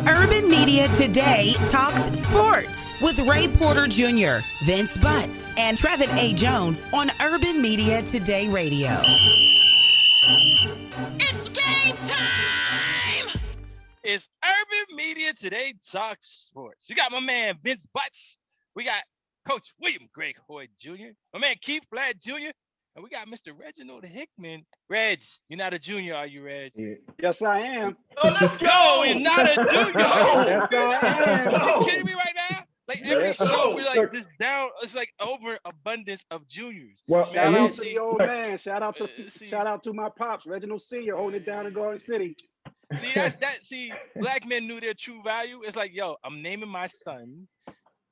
Urban Media Today talks sports with Ray Porter Jr., Vince Butts, and Trevin A. Jones on Urban Media Today Radio. It's game time! It's Urban Media Today talks sports. We got my man Vince Butts. We got Coach William Greg Hoyt Jr., my man Keith Flatt Jr., and we got Mr. Reginald Hickman. Reg, you're not a junior, are you, Reg? Yeah. Yes, I am. Oh, let's go. No, he's not a junior. Yes, I am. Are you kidding me right now? Like every Yes, show, sir. we like this down. It's like overabundance of juniors. Well, Man, shout out see- to the old man. Shout out see- to my pops, Reginald Sr. holding it down in Garden City. See, that's that. See, black men knew their true value. It's like, yo, I'm naming my son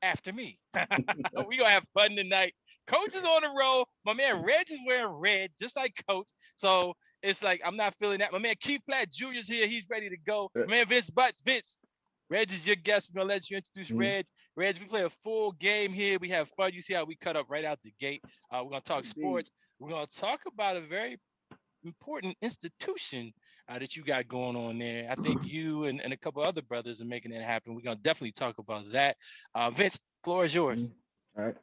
after me. We gonna have fun tonight. Coach is on the roll. My man Reg is wearing red, just like Coach. So it's like I'm not feeling that. My man Keith Flatt Jr. is here. He's ready to go. My man Vince Butts. Vince, Reg is your guest. We're gonna let you introduce Reg. Reg, we play a full game here. We have fun. You see how we cut up right out the gate. We're gonna talk sports. We're gonna talk about a very important institution that you got going on there. I think you and a couple other brothers are making it happen. We're gonna definitely talk about that. Vince, floor is yours. All right.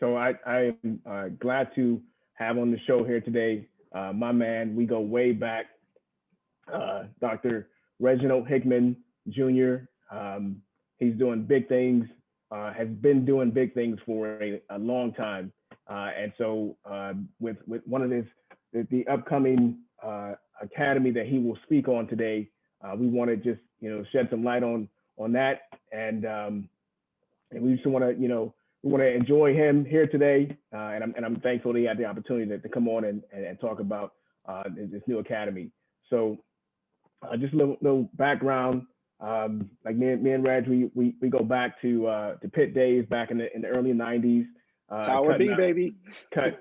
So I am glad to have on the show here today my man. We go way back, Dr. Reginald Hickman Jr. He's doing big things, has been doing big things for a long time. And so with one of the upcoming academy that he will speak on today, we want to just, shed some light on that. And we just want to, we want to enjoy him here today. And I'm thankful that he had the opportunity to come on and talk about this new academy. So just a little background. Like me and Reg, we go back to Pitt days back in the early 90s. Tower B, baby. Cutting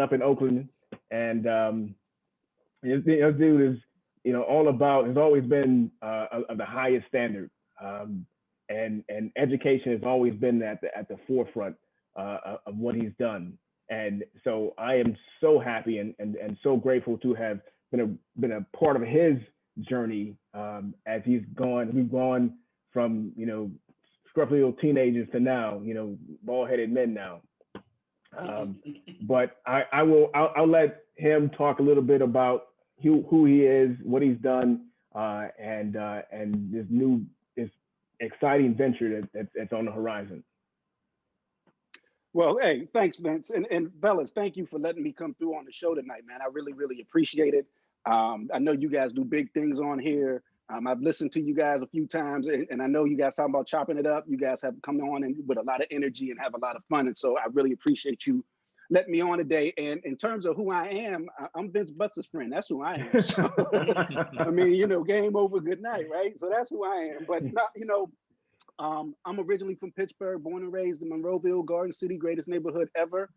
up in Oakland, and this dude is all about, has always been of the highest standard, and education has always been at the forefront of what he's done. And so I am so happy and so grateful to have been a part of his journey as we've gone from scruffy little teenagers to now, bald-headed men now. But I'll let him talk a little bit about who he is, what he's done, and this exciting venture that's on the horizon. Well, hey, thanks, Vince. And fellas, thank you for letting me come through on the show tonight, man. I really, really appreciate it. I know you guys do big things on here. I've listened to you guys a few times, and I know you guys talking about chopping it up. You guys have come on with a lot of energy and have a lot of fun. And so I really appreciate you letting me on today. And in terms of who I am, I'm Vince Butts' friend. That's who I am. So, I mean, game over, good night, right? So that's who I am. But, I'm originally from Pittsburgh, born and raised in Monroeville, Garden City, greatest neighborhood ever.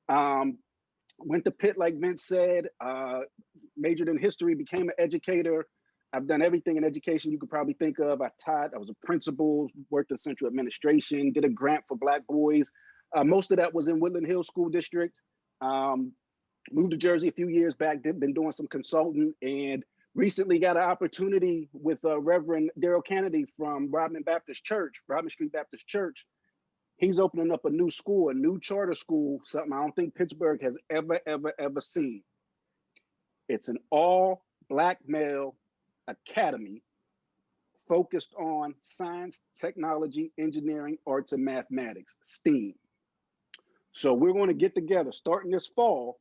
Went to Pitt, like Vince said, majored in history, became an educator. I've done everything in education you could probably think of. I taught, I was a principal, worked in central administration, did a grant for Black boys. Most of that was in Woodland Hills School District. Moved to Jersey a few years back, been doing some consulting, and recently got an opportunity with Reverend Daryl Kennedy from Rodman Street Baptist Church. He's opening up a new school, a new charter school, something I don't think Pittsburgh has ever seen. It's an all Black male academy focused on science, technology, engineering, arts, and mathematics, STEAM. So we're going to get together starting this fall,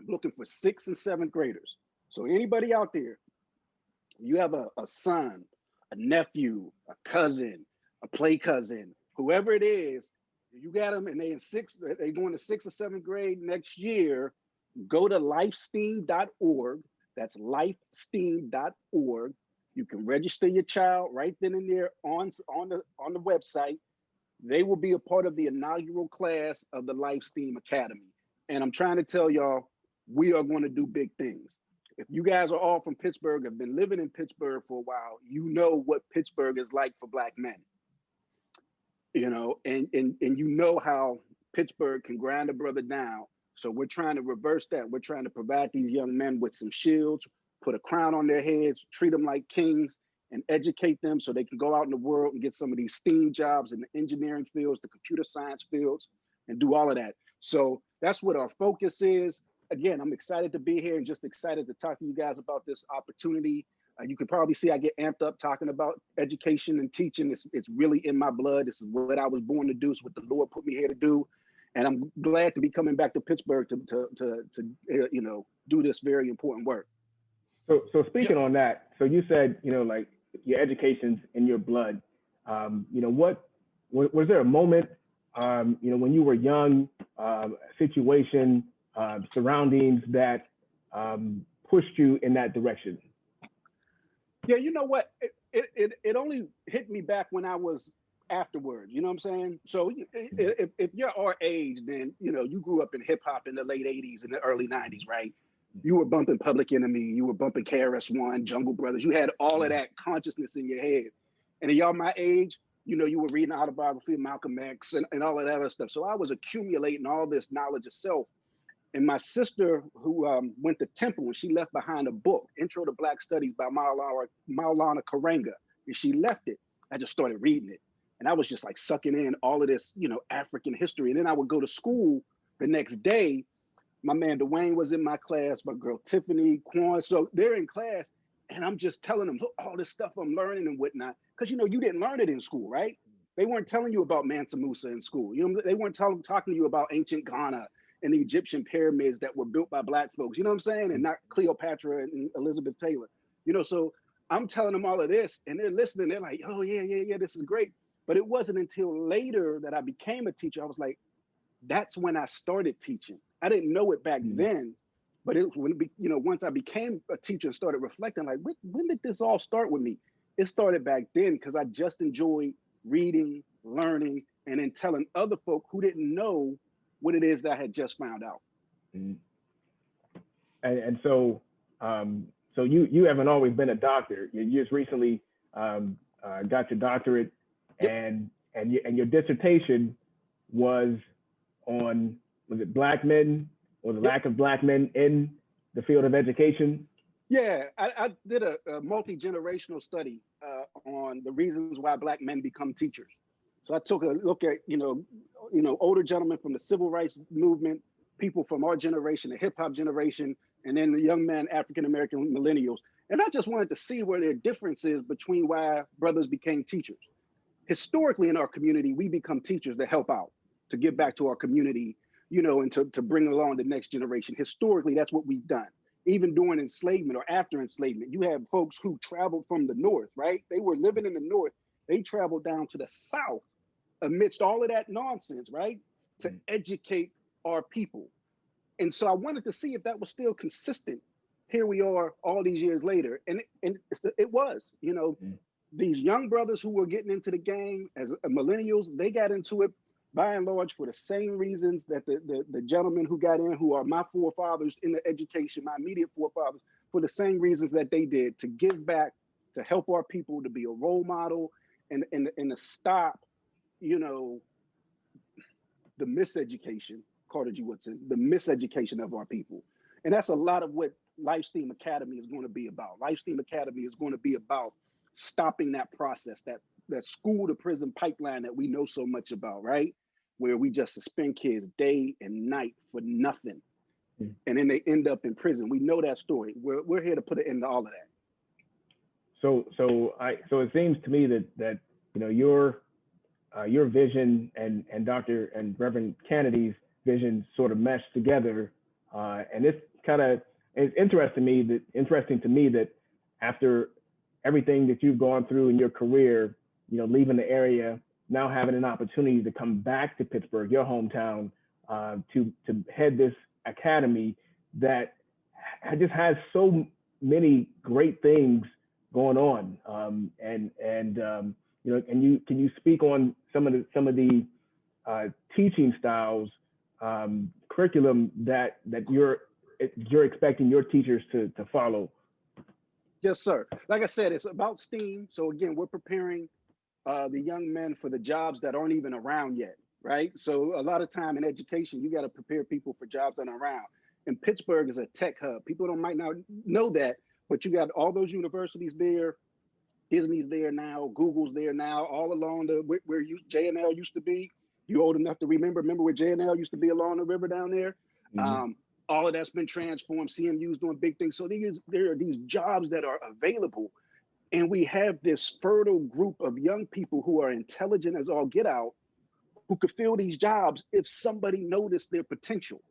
looking for 6th and 7th graders. So anybody out there, you have a son, a nephew, a cousin, a play cousin, whoever it is, you got them and they're going to 6th or 7th grade next year, go to lifesteam.org. That's lifesteam.org. You can register your child right then and there on the website. They will be a part of the inaugural class of the LifeSteam Academy. And I'm trying to tell y'all, we are going to do big things. If you guys are all from Pittsburgh, have been living in Pittsburgh for a while, you know what Pittsburgh is like for Black men. And you know how Pittsburgh can grind a brother down So we're trying to reverse that. We're trying to provide these young men with some shields, put a crown on their heads, treat them like kings, and educate them so they can go out in the world and get some of these STEAM jobs in the engineering fields, the computer science fields, and do all of that. So that's what our focus is. Again, I'm excited to be here and just excited to talk to you guys about this opportunity. You can probably see I get amped up talking about education and teaching. It's really in my blood. This is what I was born to do. It's what the Lord put me here to do. And I'm glad to be coming back to Pittsburgh to do this very important work. So speaking on that, so you said, like your education's in your blood. What was there a moment, when you were young, situation, surroundings that pushed you in that direction? Yeah, you know what? It only hit me back when I was afterwards. You know what I'm saying? So if you're our age, then you grew up in hip hop in the late '80s and the early '90s, right? You were bumping Public Enemy, you were bumping KRS-One, Jungle Brothers. You had all of that consciousness in your head. And at y'all my age, you were reading the autobiography of Malcolm X and all of that other stuff. So I was accumulating all this knowledge of self. And my sister, who went to Temple, and she left behind a book, Intro to Black Studies by Maulana Karenga, and she left it. I just started reading it. And I was just like sucking in all of this, African history. And then I would go to school the next day. My man Dwayne was in my class, my girl Tiffany, Quan. So they're in class, and I'm just telling them, look, all this stuff I'm learning and whatnot. Because, you didn't learn it in school, right? They weren't telling you about Mansa Musa in school. They weren't talking to you about ancient Ghana and the Egyptian pyramids that were built by Black folks, you know what I'm saying? And not Cleopatra and Elizabeth Taylor. So I'm telling them all of this, and they're listening. They're like, oh, yeah, this is great. But it wasn't until later that I became a teacher. I was like, that's when I started teaching. I didn't know it back then, but it when once I became a teacher and started reflecting, like, when did this all start with me? It started back then because I just enjoyed reading, learning, and then telling other folk who didn't know what it is that I had just found out. And so you haven't always been a doctor. You just recently got your doctorate, and your dissertation was on, was it Black men or the lack of Black men in the field of education? Yeah, I did a multi-generational study on the reasons why Black men become teachers. So I took a look at, older gentlemen from the civil rights movement, people from our generation, the hip hop generation, and then the young men, African-American millennials. And I just wanted to see where there are differences between why brothers became teachers. Historically in our community, we become teachers to help out, to give back to our community, and to bring along the next generation. Historically, that's what we've done. Even during enslavement or after enslavement, you have folks who traveled from the North, right? They were living in the North. They traveled down to the South amidst all of that nonsense, right? To educate our people. And so I wanted to see if that was still consistent. Here we are all these years later. And it was, these young brothers who were getting into the game as millennials, they got into it by and large for the same reasons that the gentlemen who got in, who are my forefathers in the education, my immediate forefathers, for the same reasons that they did, to give back, to help our people, to be a role model, and to stop, the miseducation, Carter G. Woodson, the miseducation of our people. And that's a lot of what LifeSTEAM Academy is going to be about. LifeSTEAM Academy is going to be about stopping that process, that school to prison pipeline that we know so much about, right? Where we just suspend kids day and night for nothing. And then they end up in prison. We know that story. We're here to put an end to all of that. So it seems to me that your vision and Dr. and Reverend Kennedy's vision sort of mesh together, and it's interesting to me that after everything that you've gone through in your career, leaving the area, now having an opportunity to come back to Pittsburgh, your hometown, to head this academy that just has so many great things going on. Can you speak on some of the teaching styles, curriculum that you're expecting your teachers to follow? Yes, sir. Like I said, it's about STEAM. So again, we're preparing the young men for the jobs that aren't even around yet. right? So a lot of time in education, you got to prepare people for jobs that are around. And Pittsburgh is a tech hub. People might not know that, but you got all those universities there. Disney's there now, Google's there now, all along where J&L used to be. You old enough to remember where J&L used to be along the river down there? Mm-hmm. All of that's been transformed. CMU's doing big things. So there are these jobs that are available. And we have this fertile group of young people who are intelligent as all get out, who could fill these jobs if somebody noticed their potential.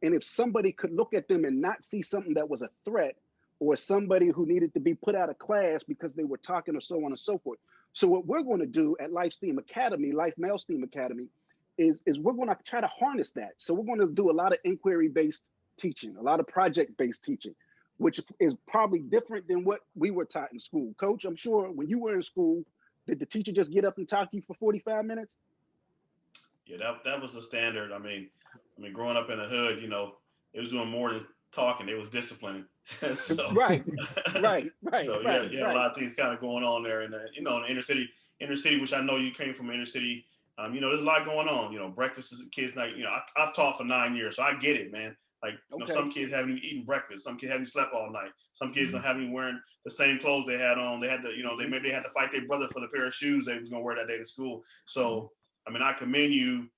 And if somebody could look at them and not see something that was a threat, or somebody who needed to be put out of class because they were talking, or so on and so forth. So what we're going to do at Life Male STEAM Academy, is we're going to try to harness that. So we're going to do a lot of inquiry-based teaching, a lot of project-based teaching, which is probably different than what we were taught in school. Coach, I'm sure when you were in school, did the teacher just get up and talk to you for 45 minutes? Yeah, that was the standard. I mean, growing up in the hood, it was doing more than talking. It was disciplining. So, right. So yeah, a lot of things kind of going on there, and in the inner city, which I know you came from inner city. There's a lot going on. Breakfast is a kids' night. I've taught for 9 years, so I get it, man. Like, some kids haven't even eaten breakfast. Some kids haven't slept all night. Some kids don't haven't even wearing the same clothes they had on. They had to, they had to fight their brother for the pair of shoes they was gonna wear that day to school. So, I commend you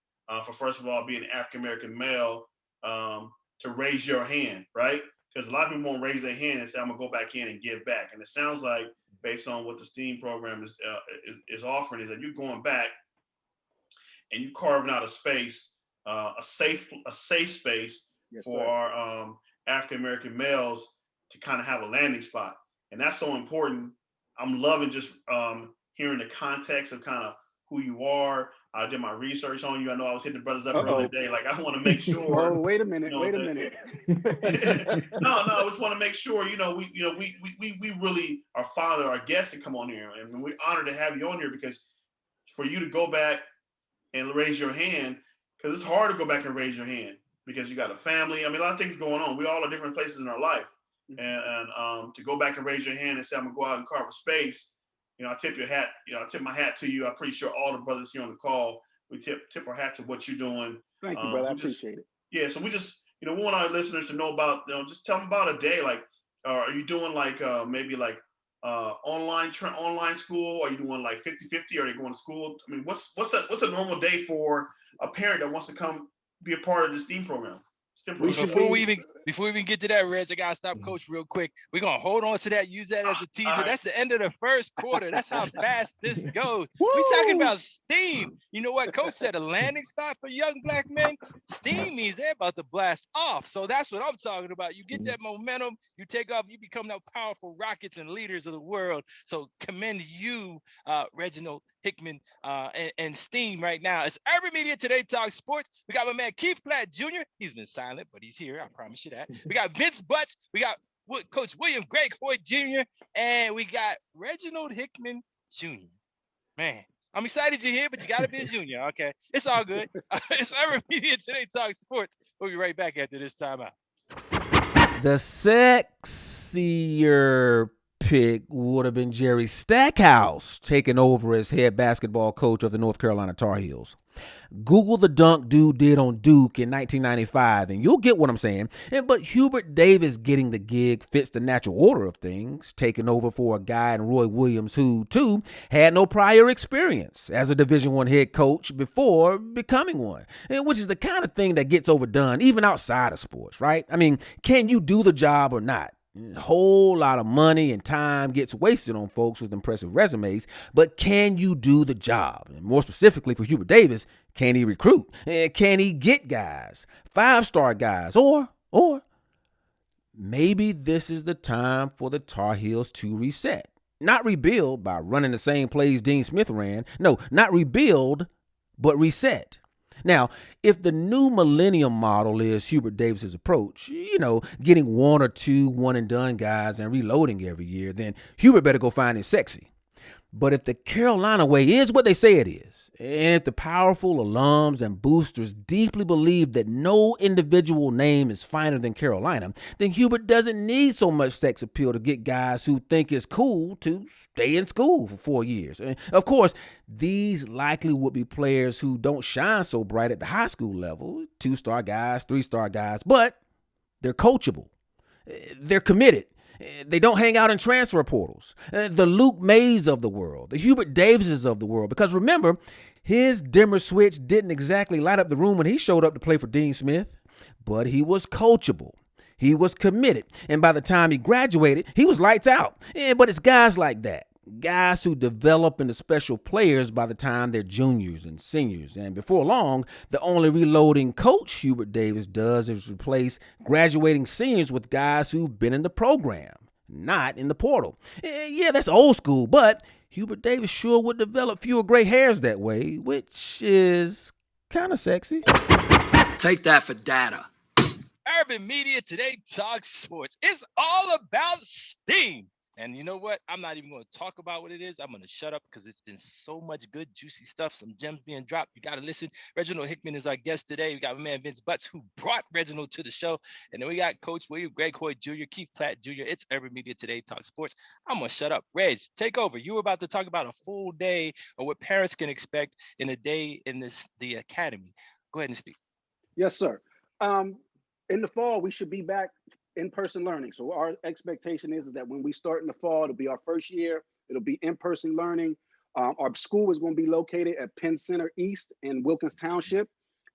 for, first of all, being an African-American male, to raise your hand, right? Because a lot of people won't raise their hand and say, I'm gonna go back in and give back. And it sounds like, based on what the STEAM program is offering, is that you're going back and you're carving out a space, a safe space for our African-American males to kind of have a landing spot. And that's so important. I'm loving just hearing the context of kind of who you are. I did my research on you. I know I was hitting the brothers up earlier today. Like, I want to make sure. Oh, wait a minute. No, I just want to make sure, we really are fond of our guests to come on here. And we're honored to have you on here, because for you to go back and raise your hand, because it's hard to go back and raise your hand because you got a family. A lot of things going on. We all are different places in our life. And to go back and raise your hand and say, I'm going to go out and carve a space, I tip your hat, I tip my hat to you. I'm pretty sure all the brothers here on the call, we tip our hat to what you're doing. Thank you, brother. I appreciate it. Yeah. So we just, we want our listeners to know about, just tell them about a day. Like, are you doing like, maybe like online school? Are you doing like 50-50? Are they going to school? What's a normal day for a parent that wants to come be a part of the STEAM program? Before we even get to that, Reg, I gotta stop Coach real quick. We're gonna hold on to that, use that as a teaser. Right. That's the end of the first quarter. That's how fast this goes. We're talking about STEAM. You know what? Coach said a landing spot for young black men. STEAM means they're about to blast off. So that's what I'm talking about. You get that momentum, you take off, you become now powerful rockets and leaders of the world. So commend you, Reginald Hickman, and STEAM right now. It's Urban Media Today Talk Sports. We got my man Keith Platt Jr. He's been silent, but he's here. I promise you that. We got Vince Butts. We got Coach William Greg Hoyt Jr. And we got Reginald Hickman Jr. Man, I'm excited you're here, but you got to be a junior. Okay, it's all good. It's Urban Media Today Talk Sports. We'll be right back after this timeout. The sexier pick would have been Jerry Stackhouse taking over as head basketball coach of the North Carolina Tar Heels. Google the dunk dude did on Duke in 1995, and you'll get what I'm saying. But Hubert Davis getting the gig fits the natural order of things, taking over for a guy in Roy Williams who, too, had no prior experience as a Division I head coach before becoming one, which is the kind of thing that gets overdone even outside of sports, right? Can you do the job or not? A whole lot of money and time gets wasted on folks with impressive resumes, but can you do the job? And more specifically for Hubert Davis, can he recruit? Can he get guys, 5-star guys? Or maybe this is the time for the Tar Heels to reset. Not rebuild by running the same plays Dean Smith ran. No, not rebuild, but reset. Now, if the new millennium model is Hubert Davis's approach, getting one or two one-and-done guys and reloading every year, then Hubert better go find it sexy. But if the Carolina way is what they say it is, And if the powerful alums and boosters deeply believe that no individual name is finer than Carolina, then Hubert doesn't need so much sex appeal to get guys who think it's cool to stay in school for 4 years. And of course, these likely would be players who don't shine so bright at the high school level, 2-star guys, 3-star guys, but they're coachable. They're committed. They don't hang out in transfer portals. The Luke Mays of the world, the Hubert Davises of the world. Because remember, his dimmer switch didn't exactly light up the room when he showed up to play for Dean Smith, but he was coachable. He was committed. And by the time he graduated, he was lights out. But it's guys like that. Guys who develop into special players by the time they're juniors and seniors. And before long, the only reloading coach Hubert Davis does is replace graduating seniors with guys who've been in the program, not in the portal. Yeah, that's old school, but Hubert Davis sure would develop fewer gray hairs that way, which is kind of sexy. Take that for data. Urban Media Today talks sports. It's all about steam. And you know what? I'm not even going to talk about what it is. I'm going to shut up because it's been so much good, juicy stuff, some gems being dropped. You got to listen. Reginald Hickman is our guest today. We got my man Vince Butts, who brought Reginald to the show. And then we got Coach William, Greg Hoy Jr., Keith Platt Jr. It's Urban Media Today Talk Sports. I'm going to shut up. Reg, take over. You were about to talk about a full day of what parents can expect in a day in the academy. Go ahead and speak. Yes, sir. In the fall, we should be back in-person learning. So our expectation is that when we start in the fall, it'll be our first year. It'll be in-person learning. Our school is going to be located at Penn Center East in Wilkins Township.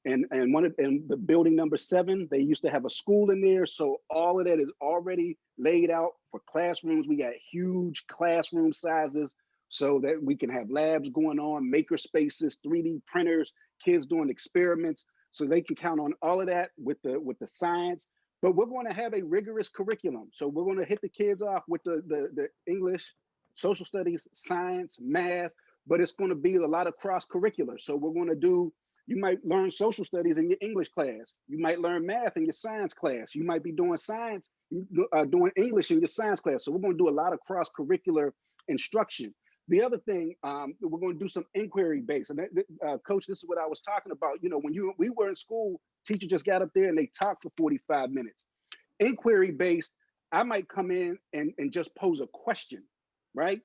And the building number 7, they used to have a school in there. So all of that is already laid out for classrooms. We got huge classroom sizes so that we can have labs going on, maker spaces, 3D printers, kids doing experiments. So they can count on all of that with the science. But we're going to have a rigorous curriculum. So we're going to hit the kids off with the English, social studies, science, math, but it's going to be a lot of cross-curricular. So we're going to do, you might learn social studies in your English class. You might learn math in your science class. You might be doing science, doing English in your science class. So we're going to do a lot of cross-curricular instruction. The other thing, we're going to do some inquiry-based. And Coach, this is what I was talking about. You know, when we were in school, teacher just got up there and they talked for 45 minutes. Inquiry-based, I might come in and just pose a question, right?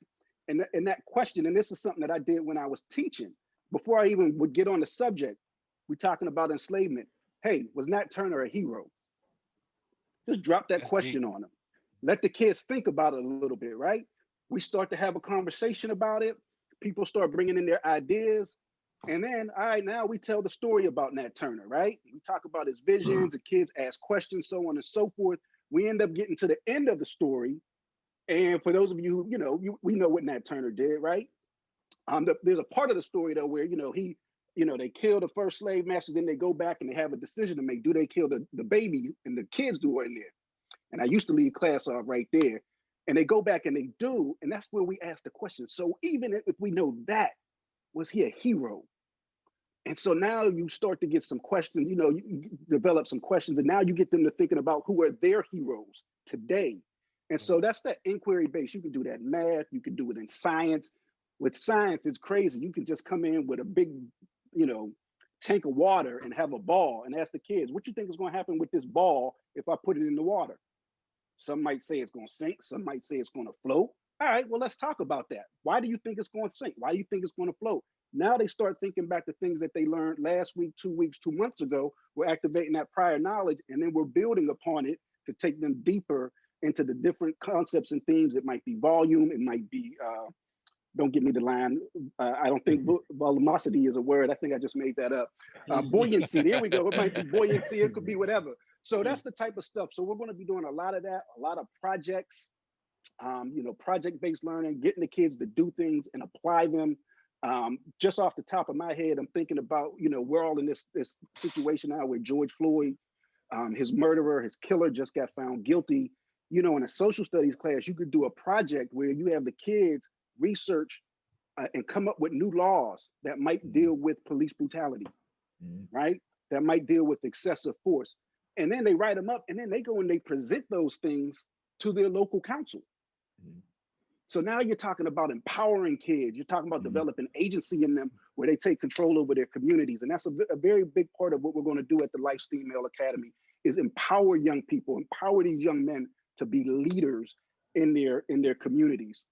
And that question, and this is something that I did when I was teaching, before I even would get on the subject, we're talking about enslavement. Hey, was Nat Turner a hero? Just drop that question on them. Let the kids think about it a little bit, right? We start to have a conversation about it. People start bringing in their ideas. And then, all right, now we tell the story about Nat Turner, right? We talk about his visions, the kids ask questions, so on and so forth. We end up getting to the end of the story. And for those of you who, we know what Nat Turner did, right? There's a part of the story though, where, they kill the first slave master, then they go back and they have a decision to make. Do they kill the baby and the kids do it in there? And I used to leave class off right there. And they go back and they do, and that's where we ask the question. So even if we know that, was he a hero? And so now you start to get some questions, you develop some questions, and now you get them to thinking about who are their heroes today. And so that's that inquiry base. You can do that in math, you can do it in science. With science, it's crazy. You can just come in with a big, tank of water and have a ball and ask the kids, what you think is going to happen with this ball if I put it in the water? Some might say it's going to sink. Some might say it's going to float. All right, well, let's talk about that. Why do you think it's going to sink? Why do you think it's going to float? Now they start thinking back to things that they learned last week, 2 weeks, 2 months ago. We're activating that prior knowledge, and then we're building upon it to take them deeper into the different concepts and themes. It might be volume. It might be, don't give me the line. I don't think volumosity is a word. I think I just made that up. Buoyancy, there we go. It might be buoyancy. It could be whatever. So that's the type of stuff. So we're going to be doing a lot of that, a lot of projects, project-based learning, getting the kids to do things and apply them. Just off the top of my head, I'm thinking about, we're all in this situation now where George Floyd, his murderer, his killer just got found guilty. In a social studies class, you could do a project where you have the kids research and come up with new laws that might deal with police brutality, right? That might deal with excessive force. And then they write them up and then they go and they present those things to their local council. So now you're talking about empowering kids. You're talking about developing agency in them where they take control over their communities. And that's a very big part of what we're going to do at the Life's Female Academy is empower young people, empower these young men to be leaders in their communities.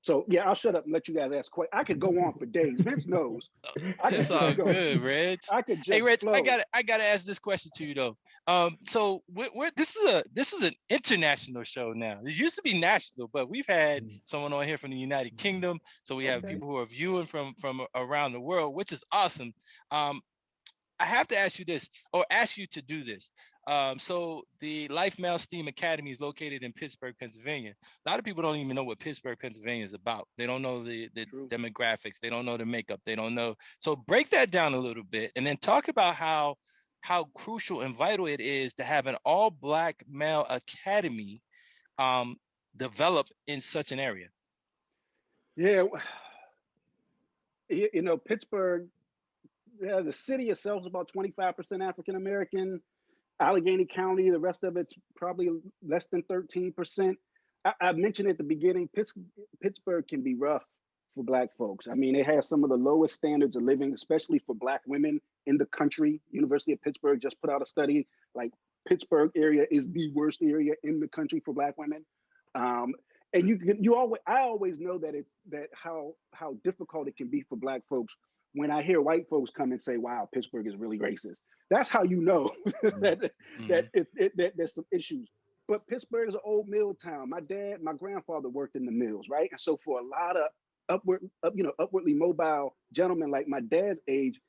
So yeah, I'll shut up and let you guys ask questions. I could go on for days. Vince knows. It's all good, Reg. I could just hey, Reg, flow. I gotta ask this question to you though. So this is an international show now. It used to be national, but we've had someone on here from the United Kingdom. So we have people who are viewing from around the world, which is awesome. I have to ask you this, or ask you to do this. So the Life Male STEAM Academy is located in Pittsburgh, Pennsylvania. A lot of people don't even know what Pittsburgh, Pennsylvania is about. They don't know the demographics. They don't know the makeup. They don't know. So break that down a little bit and then talk about how crucial and vital it is to have an all-Black male academy develop in such an area. Yeah, you know, Pittsburgh, the city itself is about 25% African American. Allegheny County, the rest of it's probably less than 13%. I mentioned at the beginning, Pittsburgh can be rough for Black folks. I mean, it has some of the lowest standards of living, especially for Black women in the country. University of Pittsburgh just put out a study, like Pittsburgh area is the worst area in the country for Black women. And I always know that how difficult it can be for Black folks when I hear white folks come and say, wow, Pittsburgh is really racist. That's how you know that there's some issues. But Pittsburgh is an old mill town. My grandfather worked in the mills, right? And so for a lot of upwardly mobile gentlemen like my dad's age,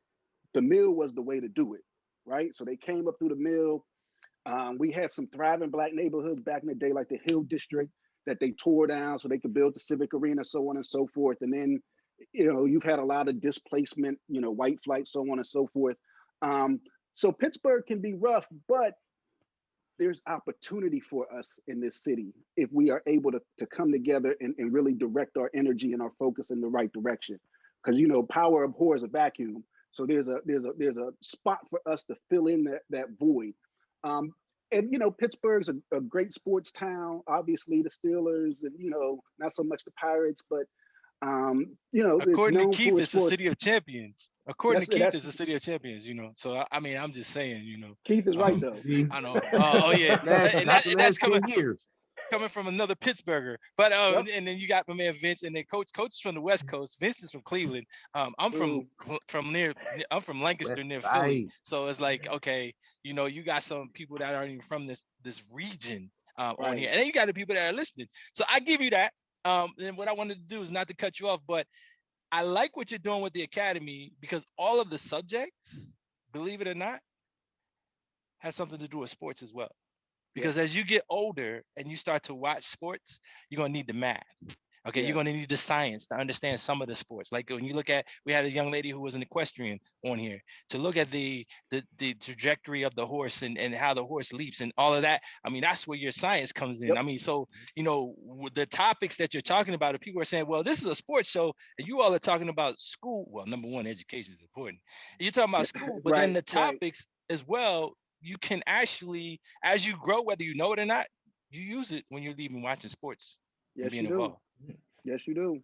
the mill was the way to do it, right? So they came up through the mill. We had some thriving Black neighborhoods back in the day, like the Hill District, that they tore down so they could build the Civic Arena, so on and so forth. And then, you know, you've had a lot of displacement, you know, white flight, so on and so forth. So Pittsburgh can be rough, but there's opportunity for us in this city if we are able to come together and really direct our energy and our focus in the right direction. Because, you know, power abhors a vacuum. So there's a spot for us to fill in that void. And, you know, Pittsburgh's a great sports town, obviously the Steelers and, you know, not so much the Pirates, but, you know, according to Keith, it's the city of champions. According to Keith, it's the city of champions, you know. So, I mean, I'm just saying, you know. Keith is right, though. I know. Oh, yeah. That's coming from another Pittsburgher. But, and then you got my man Vince, and then Coach is from the West Coast. Vince is from Cleveland. I'm from Lancaster near Philly. So it's like, okay, you know, you got some people that aren't even from this region on here. And then you got the people that are listening. So I give you that. And what I wanted to do is not to cut you off, but I like what you're doing with the academy because all of the subjects, believe it or not, has something to do with sports as well. Because as you get older and you start to watch sports, you're going to need the math. Okay, you're going to need the science to understand some of the sports. Like when you look at, we had a young lady who was an equestrian on here to look at the trajectory of the horse and how the horse leaps and all of that. I mean, that's where your science comes in. I mean, so, you know, the topics that you're talking about, if people are saying, well, this is a sports show and you all are talking about school. Well, number one, education is important. You're talking about school, but then the topics as well, you can actually, as you grow, whether you know it or not, you use it when you're even watching sports. Yes, you do. Yes, you do.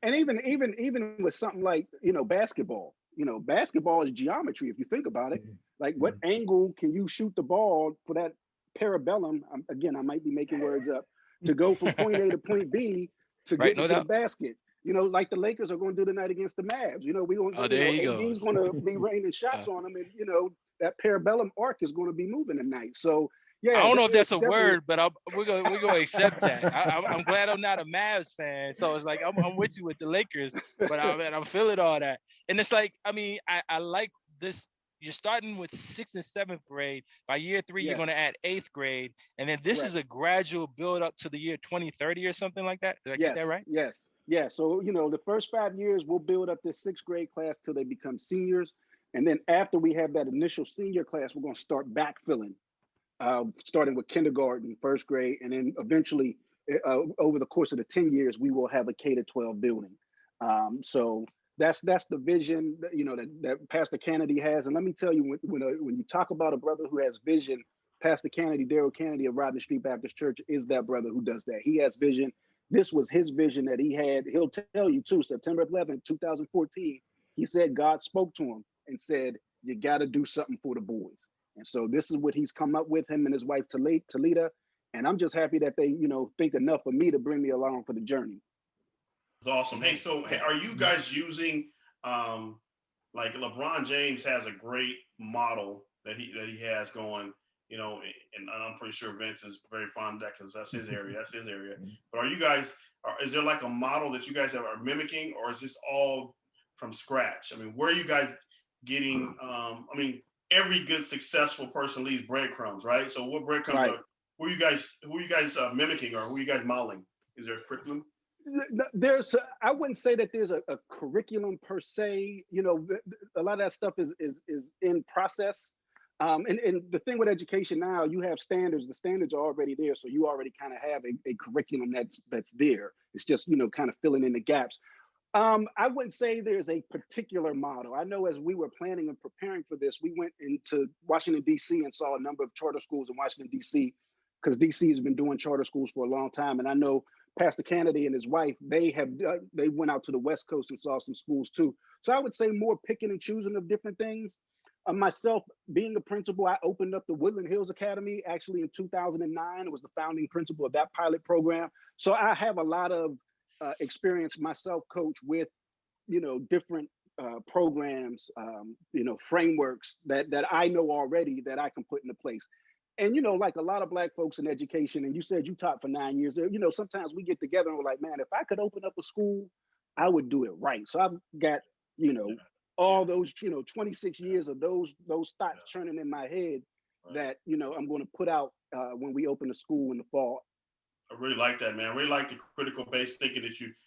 And even with something like, you know, basketball, you know, basketball is geometry. If you think about it, like what angle can you shoot the ball for that parabellum? Again, I might be making words up, to go from point A to point B to get into the basket. You know, like the Lakers are going to do tonight against the Mavs. You know, AD's going to be raining shots on them, and you know that parabellum arc is going to be moving tonight. So. Yeah, I don't know if that's a word, but we're gonna accept that. I'm glad I'm not a Mavs fan, so it's like I'm with you with the Lakers, but I'm feeling all that. And it's like, I mean, I like this. You're starting with 6th and 7th grade. By year 3, you're going to add 8th grade, and then this is a gradual build up to the year 2030 or something like that. Did I get that right? Yes. Yeah. So you know, the first 5 years we'll build up this 6th grade class till they become seniors, and then after we have that initial senior class, we're going to start backfilling. Starting with kindergarten, 1st grade, and then eventually over the course of the 10 years, we will have a K-12 building. So that's the vision that, you know, that Pastor Kennedy has. And let me tell you, when you talk about a brother who has vision, Pastor Kennedy, Daryl Kennedy of Rodney Street Baptist Church is that brother who does that. He has vision. this was his vision that he had. He'll tell you too, September 11th, 2014, he said God spoke to him and said, you got to do something for the boys. And so this is what he's come up with, him and his wife, Talita. And I'm just happy that they, think enough of me to bring me along for the journey. It's awesome. Hey, so are you guys using, like LeBron James has a great model that he has going, and I'm pretty sure Vince is very fond of that because that's his area. But are you guys, is there like a model that you guys are mimicking, or is this all from scratch? I mean, where are you guys getting, every good successful person leaves breadcrumbs, right? So what breadcrumbs right. who are you guys mimicking, or who are you guys modeling? Is there a curriculum? I wouldn't say that there's a curriculum per se. A lot of that stuff is in process. And the thing with education now, you have standards. The standards are already there, so you already kind of have a curriculum that's there. It's just kind of filling in the gaps. I wouldn't say there's a particular model. I know as we were planning and preparing for this, we went into Washington, D.C. and saw a number of charter schools in Washington, D.C. because D.C. has been doing charter schools for a long time. And I know Pastor Kennedy and his wife, they went out to the West Coast and saw some schools too. So I would say more picking and choosing of different things. Myself, being a principal, I opened up the Woodland Hills Academy actually in 2009. It was the founding principal of that pilot program. So I have a lot of experience myself, coach, with different programs, frameworks that I know already that I can put into place. And like a lot of Black folks in education, and you said you taught for 9 years, sometimes we get together and we're like, man, if I could open up a school, I would do it right. So I've got all those 26 years of those thoughts churning in my head that I'm going to put out when we open the school in the fall. I really like that, man. I really like the critical-based thinking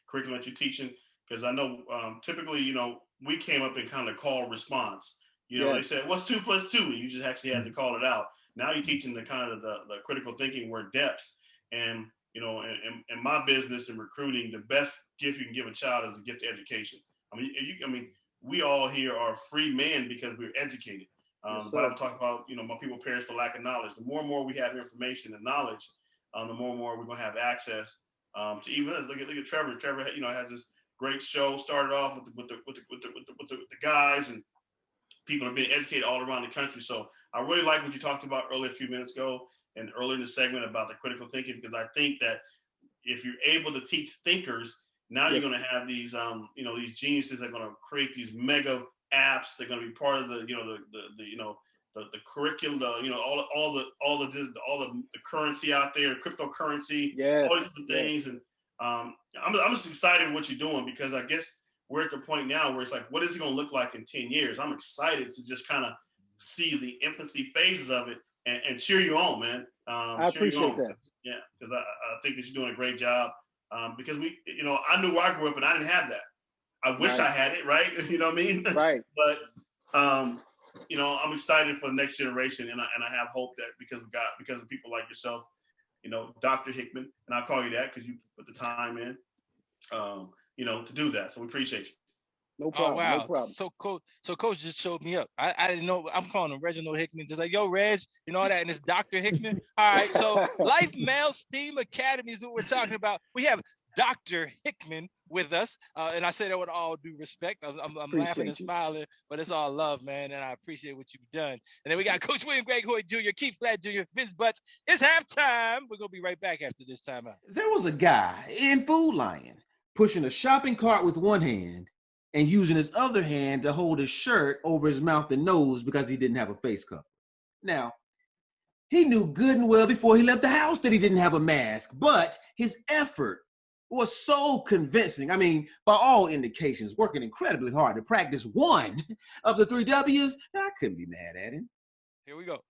curriculum that you're teaching, because I know typically, we came up in kind of call response. They said, what's 2 + 2? And you just actually had to call it out. Now you're teaching the kind of the critical thinking where depths. And, in my business and recruiting, the best gift you can give a child is a gift of education. We all here are free men because we're educated. The Bible talks about, my people perish for lack of knowledge. The more and more we have information and knowledge, the more and more we're going to have access to even this. Look at Trevor. Trevor, has this great show. Started off with the guys, and people are being educated all around the country. So I really like what you talked about earlier, a few minutes ago, and earlier in the segment about the critical thinking, because I think that if you're able to teach thinkers, now you're going to have these, these geniuses that are going to create these mega apps. They're going to be part of the curriculum, all the currency out there, cryptocurrency, all these different things. And I'm just excited with what you're doing, because I guess we're at the point now where it's like, what is it going to look like in 10 years? I'm excited to just kind of see the infancy phases of it and cheer you on, man. I appreciate that. Yeah, because I think that you're doing a great job. Because I knew where I grew up and I didn't have that. I wish I had it, right? You know what I mean? Right. But I'm excited for the next generation, and I have hope that because of people like yourself, Dr. Hickman, and I'll call you that because you put the time in, to do that. So we appreciate you. No problem. Oh, wow. No problem. So coach just showed me up. I didn't know. I'm calling him Reginald Hickman, just like, yo, Reg, all that, and it's Dr. Hickman. All right, so Life Male STEAM Academy is what we're talking about. We have Dr. Hickman with us, and I say that with all due respect. I'm laughing and smiling, but it's all love, man, and I appreciate what you've done. And then we got Coach William Greg Hoyt Jr., Keith Flatt Jr., Vince Butts. It's halftime. We're going to be right back after this timeout. There was a guy in Food Lion pushing a shopping cart with one hand and using his other hand to hold his shirt over his mouth and nose because he didn't have a face cover. Now, he knew good and well before he left the house that he didn't have a mask, but his effort was so convincing. I mean, by all indications, working incredibly hard to practice one of the 3 W's. I couldn't be mad at him. Here we go.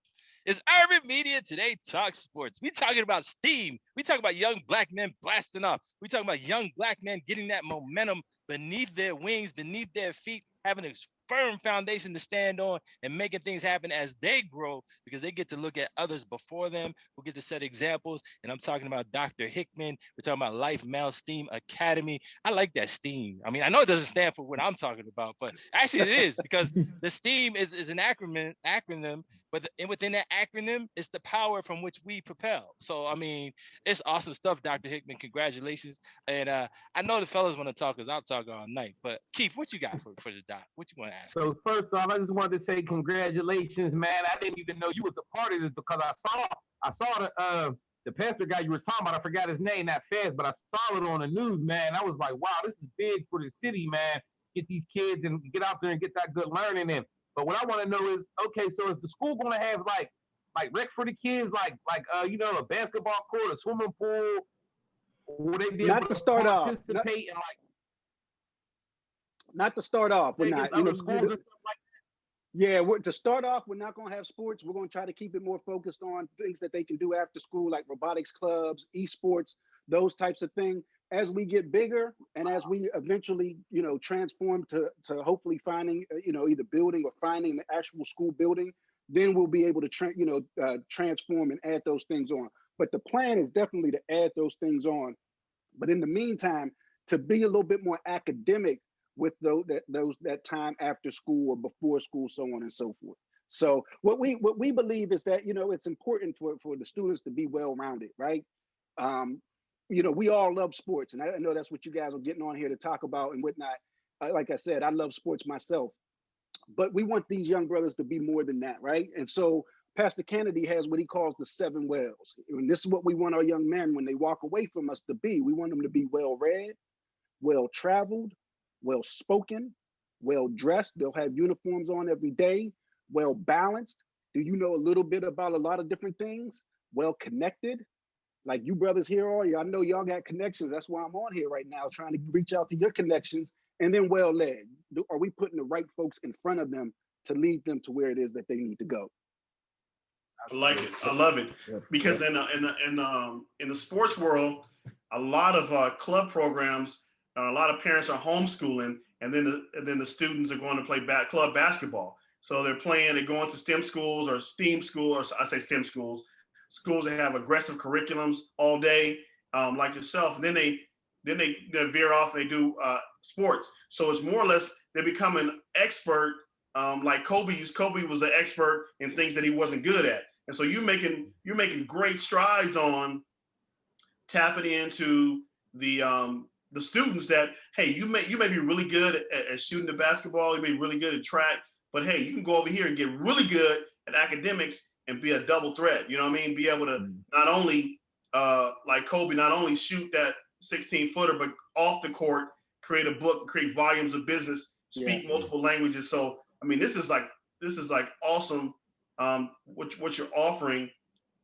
It's Urban Media Today Talk Sports. We talking about STEAM. We talking about young Black men blasting off. We talking about young Black men getting that momentum beneath their wings, beneath their feet, having a firm foundation to stand on and making things happen as they grow, because they get to look at others before them who get to set examples. And I'm talking about Dr. Hickman. We're talking about Life Male STEAM Academy. I like that STEAM. I mean, I know it doesn't stand for what I'm talking about, but actually it is, because the STEAM is an acronym, but within that acronym, it's the power from which we propel. So, I mean, it's awesome stuff, Dr. Hickman. Congratulations. And I know the fellas want to talk, because I'll talk all night. But Keith, what you got for the doc? What you want to ask? So first off, I just wanted to say congratulations, man. I didn't even know you was a part of this, because I saw the pastor guy you were talking about. I forgot his name that fast, but I saw it on the news, man. I was like, wow, this is big for the city, man. Get these kids and get out there and get that good learning in. But what I want to know is, okay, so is the school going to have like rec for the kids, like a basketball court, a swimming pool? Will they be able to start off? Participate in like? Not to start off, we're not. To start off, we're not going to have sports. We're going to try to keep it more focused on things that they can do after school, like robotics clubs, esports, those types of things. As we get bigger and as we eventually, transform to hopefully finding, either building or finding the actual school building, then we'll be able to, transform and add those things on. But the plan is definitely to add those things on. But in the meantime, to be a little bit more academic with that time after school or before school, so on and so forth. So what we believe is that, it's important for the students to be well-rounded, right? We all love sports, and I know that's what you guys are getting on here to talk about and whatnot. Like I said, I love sports myself, but we want these young brothers to be more than that, right? And so Pastor Kennedy has what he calls the 7 wells. And this is what we want our young men, when they walk away from us, to be. We want them to be well-read, well-traveled, well-spoken, well-dressed. They'll have uniforms on every day, well-balanced. Do you know a little bit about a lot of different things? Well-connected. Like you brothers here are, I know y'all got connections. That's why I'm on here right now, trying to reach out to your connections. And then well-led. Are we putting the right folks in front of them to lead them to where it is that they need to go? I like it. I love it, because in the sports world, a lot of club programs, a lot of parents are homeschooling, and then the students are going to play club basketball. So they're going to STEM schools or STEAM schools, or I say STEM schools that have aggressive curriculums all day, like yourself. And then they veer off and they do sports. So it's more or less they become an expert, like Kobe. Kobe was an expert in things that he wasn't good at. And so you're making great strides on tapping into the students that, hey, you may be really good at shooting the basketball, you may be really good at track, but hey, you can go over here and get really good at academics and be a double threat. You know what I mean? Be able to not only, like Kobe, not only shoot that 16-footer, but off the court, create a book, create volumes of business, speak multiple languages. So, I mean, this is like awesome. What you're offering,